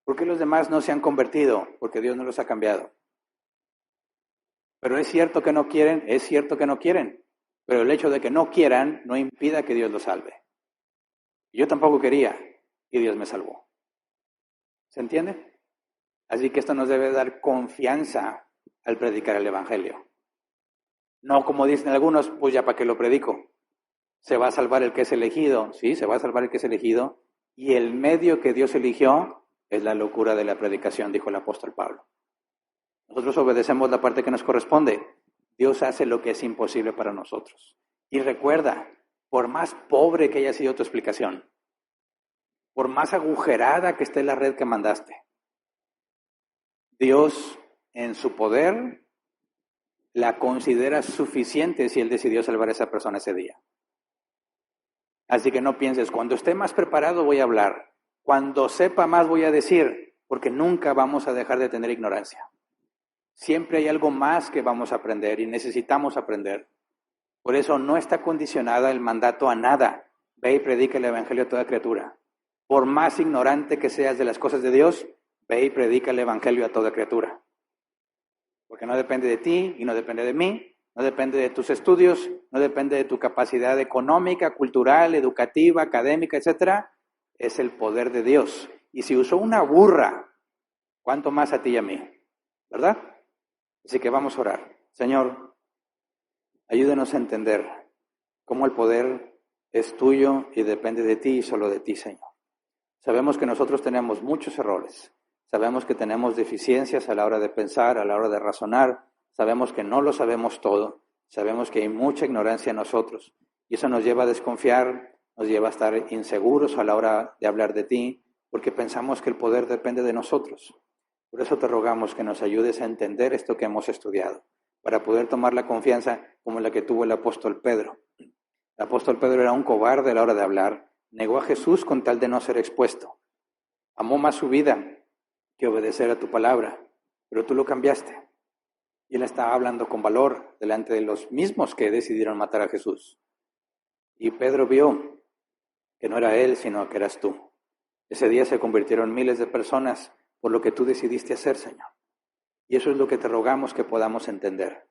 ¿Por qué los demás no se han convertido? Porque Dios no los ha cambiado. Pero es cierto que no quieren, pero el hecho de que no quieran no impida que Dios los salve. Yo tampoco quería y Dios me salvó. ¿Se entiende? Así que esto nos debe dar confianza al predicar el Evangelio. No como dicen algunos, pues ya para qué lo predico. Se va a salvar el que es elegido. Sí, se va a salvar el que es elegido. Y el medio que Dios eligió es la locura de la predicación, dijo el apóstol Pablo. Nosotros obedecemos la parte que nos corresponde. Dios hace lo que es imposible para nosotros. Y recuerda, por más pobre que haya sido tu explicación, por más agujerada que esté la red que mandaste, Dios en su poder la considera suficiente si Él decidió salvar a esa persona ese día. Así que no pienses, cuando esté más preparado voy a hablar, cuando sepa más voy a decir, porque nunca vamos a dejar de tener ignorancia. Siempre hay algo más que vamos a aprender y necesitamos aprender. Por eso no está condicionada el mandato a nada. Ve y predica el Evangelio a toda criatura. Por más ignorante que seas de las cosas de Dios, ve y predica el Evangelio a toda criatura. Porque no depende de ti y no depende de mí, no depende de tus estudios, no depende de tu capacidad económica, cultural, educativa, académica, etc. Es el poder de Dios. Y si usó una burra, ¿cuánto más a ti y a mí? ¿Verdad? Así que vamos a orar. Señor, ayúdenos a entender cómo el poder es tuyo y depende de ti y solo de ti, Señor. Sabemos que nosotros tenemos muchos errores. Sabemos que tenemos deficiencias a la hora de pensar, a la hora de razonar. Sabemos que no lo sabemos todo. Sabemos que hay mucha ignorancia en nosotros. Y eso nos lleva a desconfiar, nos lleva a estar inseguros a la hora de hablar de ti, porque pensamos que el poder depende de nosotros. Por eso te rogamos que nos ayudes a entender esto que hemos estudiado, para poder tomar la confianza como la que tuvo el apóstol Pedro. El apóstol Pedro era un cobarde a la hora de hablar, negó a Jesús con tal de no ser expuesto. Amó más su vida que obedecer a tu palabra, pero tú lo cambiaste. Y él estaba hablando con valor delante de los mismos que decidieron matar a Jesús. Y Pedro vio que no era él, sino que eras tú. Ese día se convirtieron miles de personas por lo que tú decidiste hacer, Señor. Y eso es lo que te rogamos que podamos entender.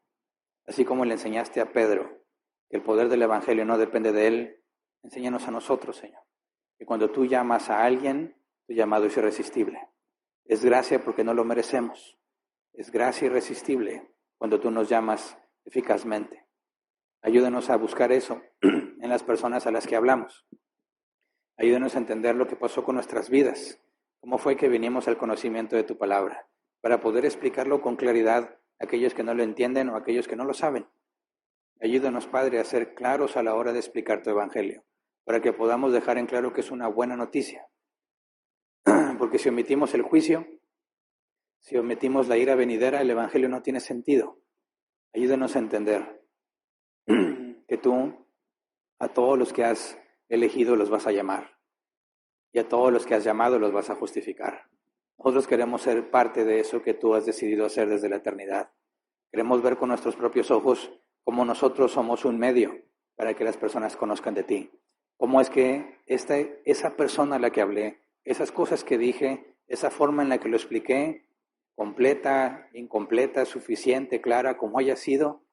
Así como le enseñaste a Pedro que el poder del Evangelio no depende de él, enséñanos a nosotros, Señor. Que cuando tú llamas a alguien, tu llamado es irresistible. Es gracia porque no lo merecemos. Es gracia irresistible cuando tú nos llamas eficazmente. Ayúdanos a buscar eso en las personas a las que hablamos. Ayúdanos a entender lo que pasó con nuestras vidas. Cómo fue que vinimos al conocimiento de tu palabra, para poder explicarlo con claridad a aquellos que no lo entienden o a aquellos que no lo saben. Ayúdanos, Padre, a ser claros a la hora de explicar tu Evangelio, para que podamos dejar en claro que es una buena noticia. Porque si omitimos el juicio, si omitimos la ira venidera, el Evangelio no tiene sentido. Ayúdanos a entender que tú a todos los que has elegido los vas a llamar y a todos los que has llamado los vas a justificar. Nosotros queremos ser parte de eso que tú has decidido hacer desde la eternidad. Queremos ver con nuestros propios ojos cómo nosotros somos un medio para que las personas conozcan de ti. Cómo es que esa persona a la que hablé, esas cosas que dije, esa forma en la que lo expliqué, completa, incompleta, suficiente, clara, como haya sido,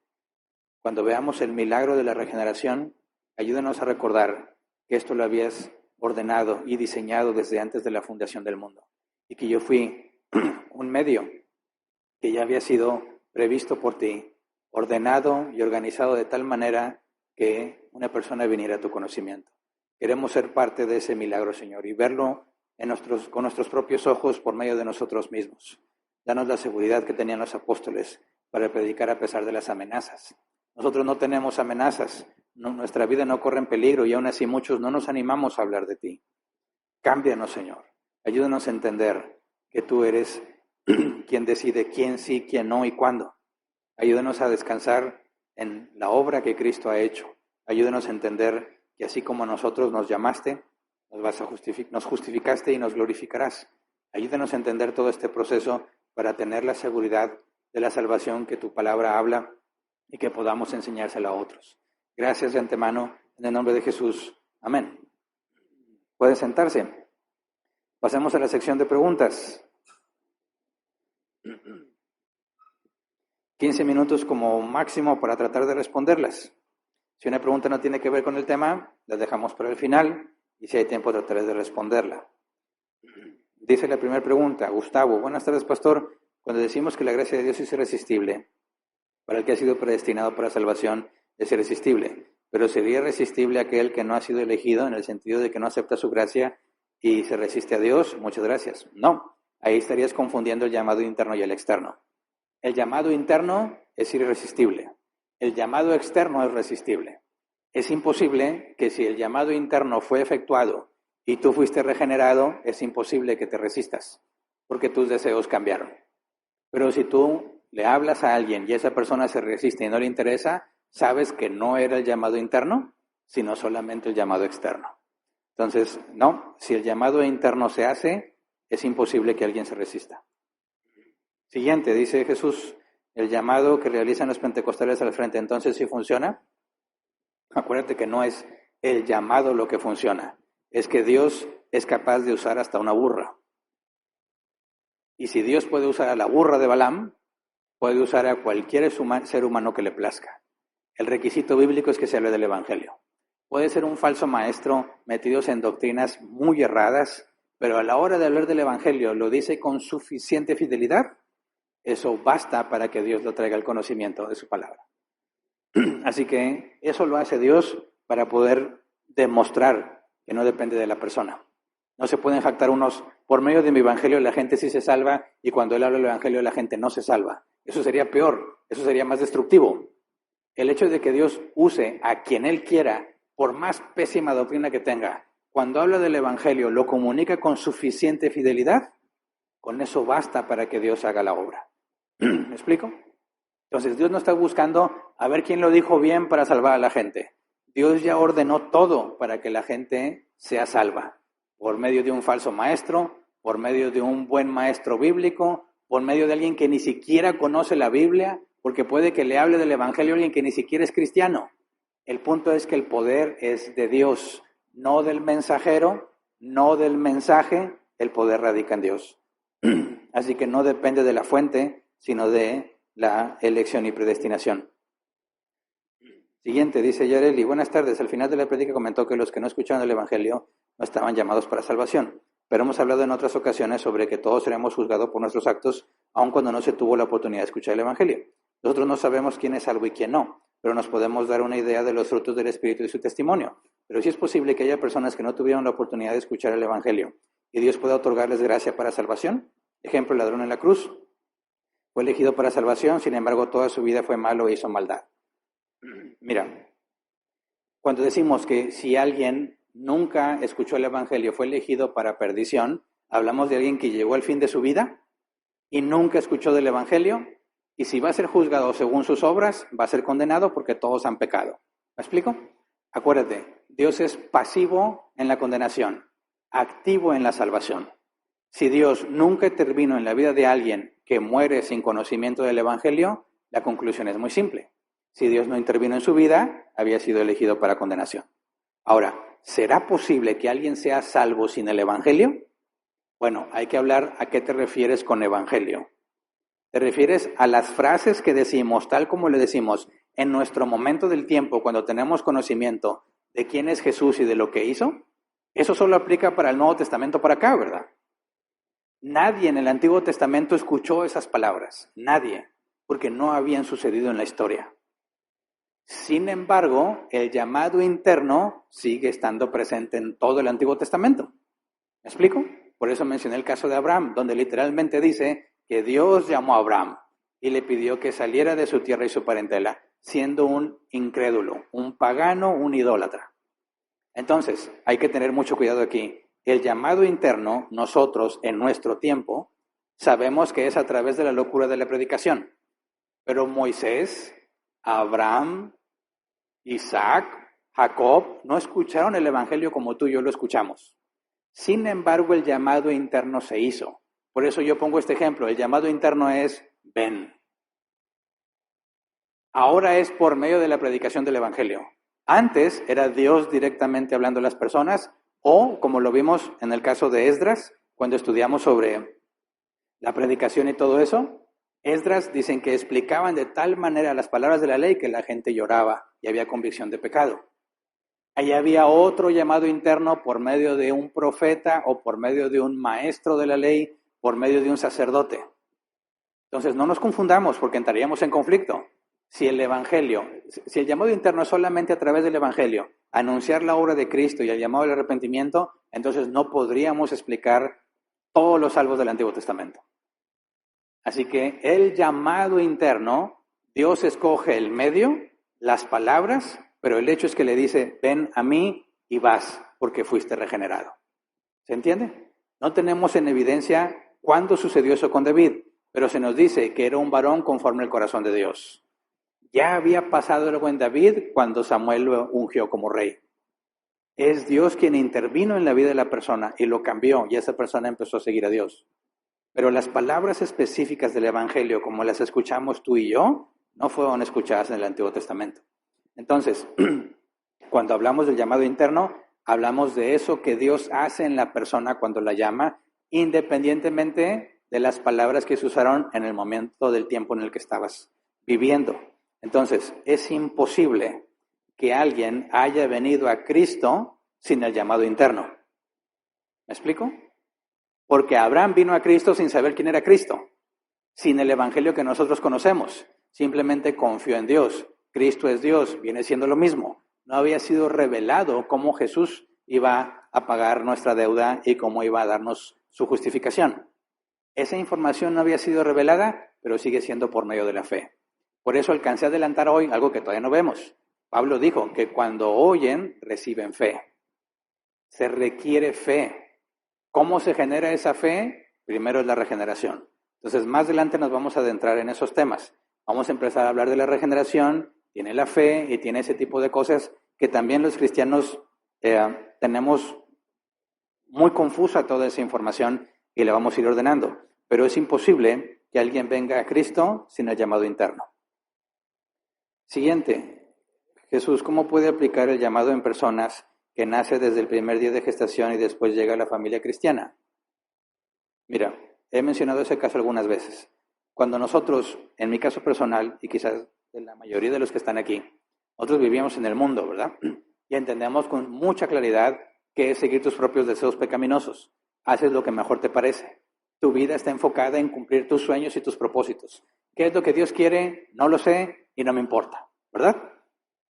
cuando veamos el milagro de la regeneración, ayúdanos a recordar que esto lo habías ordenado y diseñado desde antes de la fundación del mundo. Y que yo fui un medio que ya había sido previsto por ti, ordenado y organizado de tal manera que una persona viniera a tu conocimiento. Queremos ser parte de ese milagro, Señor, y verlo con nuestros propios ojos por medio de nosotros mismos. Danos la seguridad que tenían los apóstoles para predicar a pesar de las amenazas. Nosotros no tenemos amenazas, nuestra vida no corre en peligro y aún así muchos no nos animamos a hablar de ti. Cámbianos, Señor. Ayúdanos a entender que tú eres quien decide quién sí, quién no y cuándo. Ayúdanos a descansar en la obra que Cristo ha hecho. Ayúdanos a entender que así como nosotros nos llamaste, nos justificaste y nos glorificarás. Ayúdanos a entender todo este proceso para tener la seguridad de la salvación que tu palabra habla y que podamos enseñársela a otros. Gracias de antemano, en el nombre de Jesús. Amén. Pueden sentarse. Pasemos a la sección de preguntas. 15 minutos como máximo para tratar de responderlas. Si una pregunta no tiene que ver con el tema, la dejamos para el final y si hay tiempo trataré de responderla. Dice la primera pregunta, Gustavo, buenas tardes, pastor. Cuando decimos que la gracia de Dios es irresistible, para el que ha sido predestinado para salvación es irresistible, pero ¿sería irresistible aquel que no ha sido elegido en el sentido de que no acepta su gracia y se resiste a Dios? Muchas gracias. No, ahí estarías confundiendo el llamado interno y el externo. El llamado interno es irresistible. El llamado externo es resistible. Es imposible que si el llamado interno fue efectuado y tú fuiste regenerado, es imposible que te resistas, porque tus deseos cambiaron. Pero si tú le hablas a alguien y esa persona se resiste y no le interesa, sabes que no era el llamado interno, sino solamente el llamado externo. Entonces, no, si el llamado interno se hace, es imposible que alguien se resista. Siguiente, dice Jesús, el llamado que realizan los pentecostales al frente, entonces ¿sí funciona? Acuérdate que no es el llamado lo que funciona, es que Dios es capaz de usar hasta una burra. Y si Dios puede usar a la burra de Balaam, puede usar a cualquier ser humano que le plazca. El requisito bíblico es que se hable del Evangelio. Puede ser un falso maestro metidos en doctrinas muy erradas, pero a la hora de hablar del Evangelio lo dice con suficiente fidelidad. Eso basta para que Dios lo traiga al conocimiento de su palabra. Así que eso lo hace Dios para poder demostrar que no depende de la persona. No se pueden jactar unos, por medio de mi evangelio la gente sí se salva y cuando él habla del evangelio la gente no se salva. Eso sería peor, eso sería más destructivo. El hecho de que Dios use a quien él quiera, por más pésima doctrina que tenga, cuando habla del evangelio lo comunica con suficiente fidelidad, con eso basta para que Dios haga la obra. ¿Me explico? Entonces Dios no está buscando a ver quién lo dijo bien para salvar a la gente. Dios ya ordenó todo para que la gente sea salva. Por medio de un falso maestro, por medio de un buen maestro bíblico, por medio de alguien que ni siquiera conoce la Biblia, porque puede que le hable del evangelio a alguien que ni siquiera es cristiano. El punto es que el poder es de Dios, no del mensajero, no del mensaje, el poder radica en Dios. Así que no depende de la fuente, sino de la elección y predestinación. Siguiente, dice Yareli, buenas tardes. Al final de la prédica comentó que los que no escucharon el evangelio no estaban llamados para salvación, pero hemos hablado en otras ocasiones sobre que todos seremos juzgados por nuestros actos, aun cuando no se tuvo la oportunidad de escuchar el evangelio. Nosotros no sabemos quién es salvo y quién no, pero nos podemos dar una idea de los frutos del Espíritu y su testimonio. Pero sí es posible que haya personas que no tuvieron la oportunidad de escuchar el evangelio y Dios pueda otorgarles gracia para salvación. Ejemplo, el ladrón en la cruz. Fue elegido para salvación, sin embargo, toda su vida fue malo e hizo maldad. Mira, cuando decimos que si alguien nunca escuchó el evangelio, fue elegido para perdición, hablamos de alguien que llegó al fin de su vida y nunca escuchó del evangelio, y si va a ser juzgado según sus obras, va a ser condenado porque todos han pecado. ¿Me explico? Acuérdate, Dios es pasivo en la condenación, activo en la salvación. Si Dios nunca intervino en la vida de alguien que muere sin conocimiento del evangelio, la conclusión es muy simple. Si Dios no intervino en su vida, había sido elegido para condenación. Ahora, ¿será posible que alguien sea salvo sin el evangelio? Bueno, hay que hablar a qué te refieres con evangelio. ¿Te refieres a las frases que decimos, tal como le decimos, en nuestro momento del tiempo, cuando tenemos conocimiento de quién es Jesús y de lo que hizo? Eso solo aplica para el Nuevo Testamento para acá, ¿verdad? Nadie en el Antiguo Testamento escuchó esas palabras. Nadie, porque no habían sucedido en la historia. Sin embargo, el llamado interno sigue estando presente en todo el Antiguo Testamento. ¿Me explico? Por eso mencioné el caso de Abraham, donde literalmente dice que Dios llamó a Abraham y le pidió que saliera de su tierra y su parentela, siendo un incrédulo, un pagano, un idólatra. Entonces, hay que tener mucho cuidado aquí. El llamado interno, nosotros, en nuestro tiempo, sabemos que es a través de la locura de la predicación. Pero Moisés, Abraham, Isaac, Jacob, no escucharon el evangelio como tú y yo lo escuchamos. Sin embargo, el llamado interno se hizo. Por eso yo pongo este ejemplo. El llamado interno es, ven. Ahora es por medio de la predicación del evangelio. Antes era Dios directamente hablando a las personas, o como lo vimos en el caso de Esdras, cuando estudiamos sobre la predicación y todo eso, Esdras dicen que explicaban de tal manera las palabras de la ley que la gente lloraba y había convicción de pecado. Ahí había otro llamado interno por medio de un profeta o por medio de un maestro de la ley, por medio de un sacerdote. Entonces no nos confundamos porque entraríamos en conflicto. Si el llamado interno es solamente a través del evangelio, anunciar la obra de Cristo y el llamado al arrepentimiento, entonces no podríamos explicar todos los salvos del Antiguo Testamento. Así que el llamado interno, Dios escoge el medio, las palabras, pero el hecho es que le dice, ven a mí y vas, porque fuiste regenerado. ¿Se entiende? No tenemos en evidencia cuándo sucedió eso con David, pero se nos dice que era un varón conforme al corazón de Dios. Ya había pasado algo en David cuando Samuel lo ungió como rey. Es Dios quien intervino en la vida de la persona y lo cambió, y esa persona empezó a seguir a Dios. Pero las palabras específicas del Evangelio, como las escuchamos tú y yo, no fueron escuchadas en el Antiguo Testamento. Entonces, cuando hablamos del llamado interno, hablamos de eso que Dios hace en la persona cuando la llama, independientemente de las palabras que se usaron en el momento del tiempo en el que estabas viviendo. Entonces, es imposible que alguien haya venido a Cristo sin el llamado interno. ¿Me explico? Porque Abraham vino a Cristo sin saber quién era Cristo, sin el evangelio que nosotros conocemos. Simplemente confió en Dios. Cristo es Dios, viene siendo lo mismo. No había sido revelado cómo Jesús iba a pagar nuestra deuda y cómo iba a darnos su justificación. Esa información no había sido revelada, pero sigue siendo por medio de la fe. Por eso alcancé a adelantar hoy algo que todavía no vemos. Pablo dijo que cuando oyen, reciben fe. Se requiere fe. ¿Cómo se genera esa fe? Primero es la regeneración. Entonces, más adelante nos vamos a adentrar en esos temas. Vamos a empezar a hablar de la regeneración, tiene la fe y tiene ese tipo de cosas que también los cristianos tenemos muy confusa toda esa información y la vamos a ir ordenando. Pero es imposible que alguien venga a Cristo sin el llamado interno. Siguiente, Jesús, ¿cómo puede aplicar el llamado en personas que nace desde el primer día de gestación y después llega a la familia cristiana? Mira, he mencionado ese caso algunas veces. Cuando nosotros, en mi caso personal, y quizás de la mayoría de los que están aquí, nosotros vivíamos en el mundo, ¿verdad? Y entendemos con mucha claridad que es seguir tus propios deseos pecaminosos. Haces lo que mejor te parece. Tu vida está enfocada en cumplir tus sueños y tus propósitos. ¿Qué es lo que Dios quiere? No lo sé y no me importa, ¿verdad?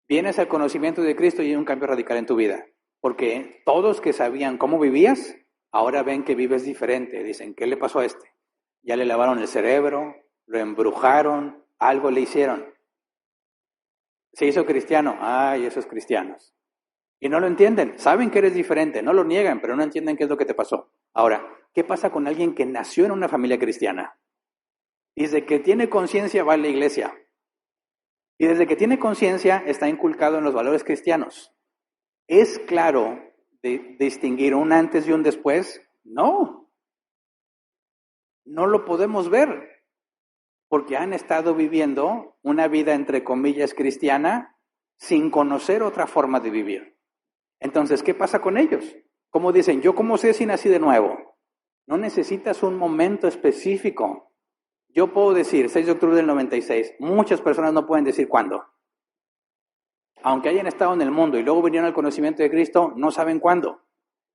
Vienes al conocimiento de Cristo y hay un cambio radical en tu vida. Porque todos que sabían cómo vivías, ahora ven que vives diferente. Dicen, ¿qué le pasó a este? Ya le lavaron el cerebro, lo embrujaron, algo le hicieron. Se hizo cristiano. Ay, esos cristianos. Y no lo entienden. Saben que eres diferente, no lo niegan, pero no entienden qué es lo que te pasó. Ahora, ¿qué pasa con alguien que nació en una familia cristiana? Y desde que tiene conciencia va a la iglesia. Y desde que tiene conciencia está inculcado en los valores cristianos. ¿Es claro de distinguir un antes y un después? No. No lo podemos ver. Porque han estado viviendo una vida, entre comillas, cristiana sin conocer otra forma de vivir. Entonces, ¿qué pasa con ellos? Como dicen, ¿yo cómo sé si nací de nuevo? No necesitas un momento específico. Yo puedo decir 6 de octubre del 96. Muchas personas no pueden decir cuándo. Aunque hayan estado en el mundo y luego vinieron al conocimiento de Cristo, no saben cuándo.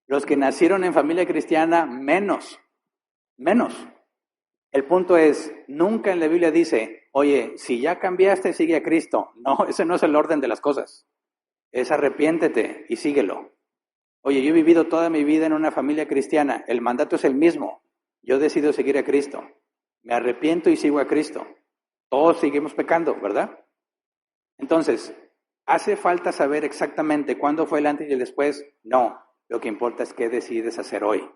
Los que nacieron en familia cristiana, menos. El punto es, nunca en la Biblia dice, oye, si ya cambiaste, sigue a Cristo. No, ese no es el orden de las cosas. Es arrepiéntete y síguelo. Oye, yo he vivido toda mi vida en una familia cristiana. El mandato es el mismo. Yo decido seguir a Cristo. Me arrepiento y sigo a Cristo. Todos seguimos pecando, ¿verdad? Entonces, ¿hace falta saber exactamente cuándo fue el antes y el después? No. Lo que importa es qué decides hacer hoy.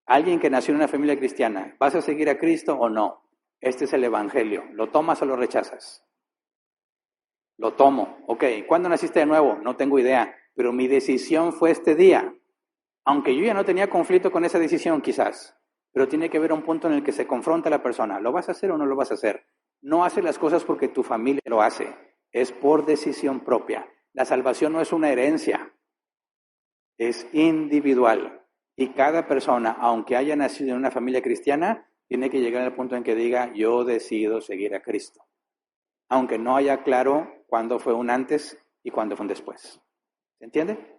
Alguien que nació en una familia cristiana, ¿vas a seguir a Cristo o no? Este es el evangelio. ¿Lo tomas o lo rechazas? Lo tomo. Ok, ¿cuándo naciste de nuevo? No tengo idea, pero mi decisión fue este día. Aunque yo ya no tenía conflicto con esa decisión quizás, pero tiene que haber un punto en el que se confronta a la persona. ¿Lo vas a hacer o no lo vas a hacer? No hace las cosas porque tu familia lo hace. Es por decisión propia. La salvación no es una herencia. Es individual. Y cada persona, aunque haya nacido en una familia cristiana, tiene que llegar al punto en que diga, yo decido seguir a Cristo. Aunque no haya claro cuándo fue un antes y cuándo fue un después. ¿Se entiende?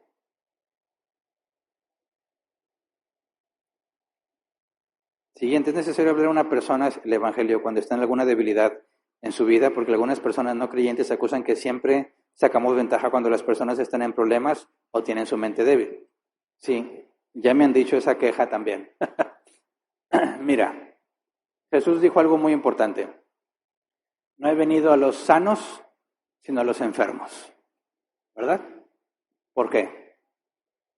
Siguiente, es necesario hablar a una persona el Evangelio cuando está en alguna debilidad en su vida, porque algunas personas no creyentes acusan que siempre sacamos ventaja cuando las personas están en problemas o tienen su mente débil. Sí, ya me han dicho esa queja también. Mira, Jesús dijo algo muy importante. No he venido a los sanos, sino a los enfermos. ¿Verdad? ¿Por qué?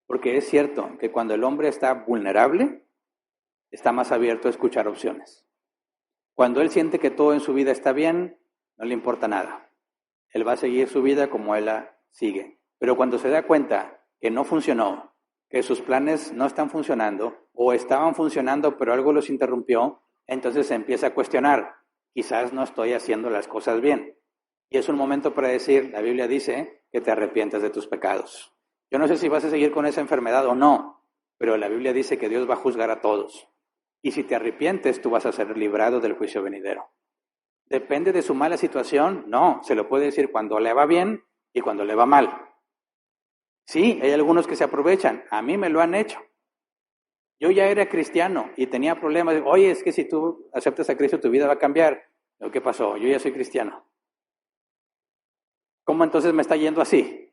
Porque es cierto que cuando el hombre está vulnerable, está más abierto a escuchar opciones. Cuando él siente que todo en su vida está bien, no le importa nada. Él va a seguir su vida como él la sigue. Pero cuando se da cuenta que no funcionó, que sus planes no están funcionando, o estaban funcionando pero algo los interrumpió, entonces se empieza a cuestionar, quizás no estoy haciendo las cosas bien. Y es un momento para decir, la Biblia dice que te arrepientas de tus pecados. Yo no sé si vas a seguir con esa enfermedad o no, pero la Biblia dice que Dios va a juzgar a todos. Y si te arrepientes, tú vas a ser librado del juicio venidero. ¿Depende de su mala situación? No, se lo puede decir cuando le va bien y cuando le va mal. Sí, hay algunos que se aprovechan. A mí me lo han hecho. Yo ya era cristiano y tenía problemas. Oye, es que si tú aceptas a Cristo, tu vida va a cambiar. ¿Qué pasó? Yo ya soy cristiano. ¿Cómo entonces me está yendo así?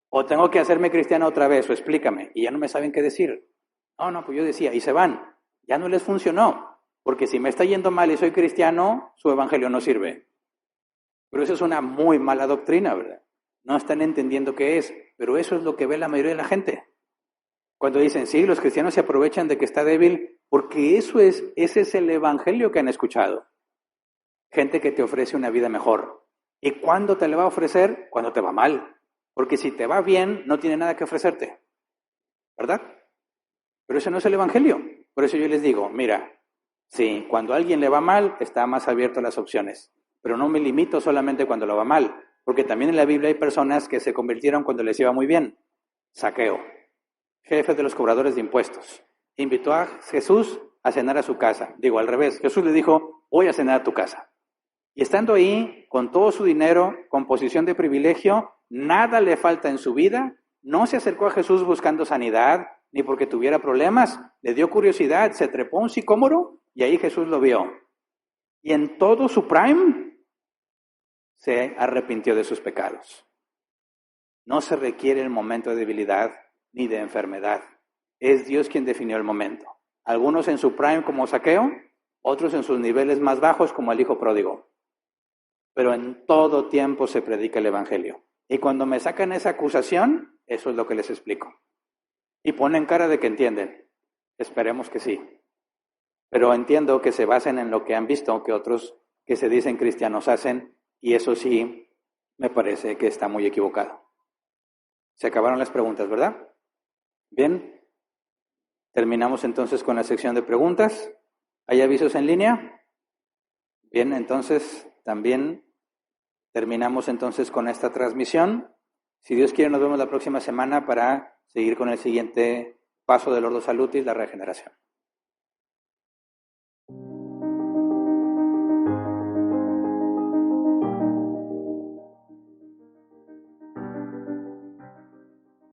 O tengo que hacerme cristiano otra vez, o explícame. Y ya no me saben qué decir. No, pues yo decía, y se van. Ya no les funcionó. Porque si me está yendo mal y soy cristiano, su evangelio no sirve. Pero eso es una muy mala doctrina, ¿verdad? No están entendiendo qué es, pero eso es lo que ve la mayoría de la gente. Cuando dicen, sí, los cristianos se aprovechan de que está débil, porque ese es el evangelio que han escuchado. Gente que te ofrece una vida mejor. ¿Y cuándo te la va a ofrecer? Cuando te va mal. Porque si te va bien, no tiene nada que ofrecerte. ¿Verdad? Pero ese no es el evangelio. Por eso yo les digo, mira, sí, cuando a alguien le va mal, está más abierto a las opciones. Pero no me limito solamente cuando lo va mal. Porque también en la Biblia hay personas que se convirtieron cuando les iba muy bien. Zaqueo, jefe de los cobradores de impuestos, invitó a Jesús a cenar a su casa. Digo, al revés, Jesús le dijo, voy a cenar a tu casa. Y estando ahí, con todo su dinero, con posición de privilegio, nada le falta en su vida, no se acercó a Jesús buscando sanidad, ni porque tuviera problemas, le dio curiosidad, se trepó a un sicómoro y ahí Jesús lo vio. Y en todo su prime, se arrepintió de sus pecados. No se requiere el momento de debilidad ni de enfermedad. Es Dios quien definió el momento. Algunos en su prime como Zaqueo, otros en sus niveles más bajos como el hijo pródigo. Pero en todo tiempo se predica el evangelio. Y cuando me sacan esa acusación, eso es lo que les explico. Y ponen cara de que entienden. Esperemos que sí. Pero entiendo que se basen en lo que han visto que otros que se dicen cristianos hacen, y eso sí me parece que está muy equivocado. Se acabaron las preguntas, ¿verdad? Bien, terminamos entonces con la sección de preguntas. ¿Hay avisos en línea? Bien, entonces también terminamos entonces con esta transmisión. Si Dios quiere, nos vemos la próxima semana para seguir con el siguiente paso del Ordo Salutis, la regeneración.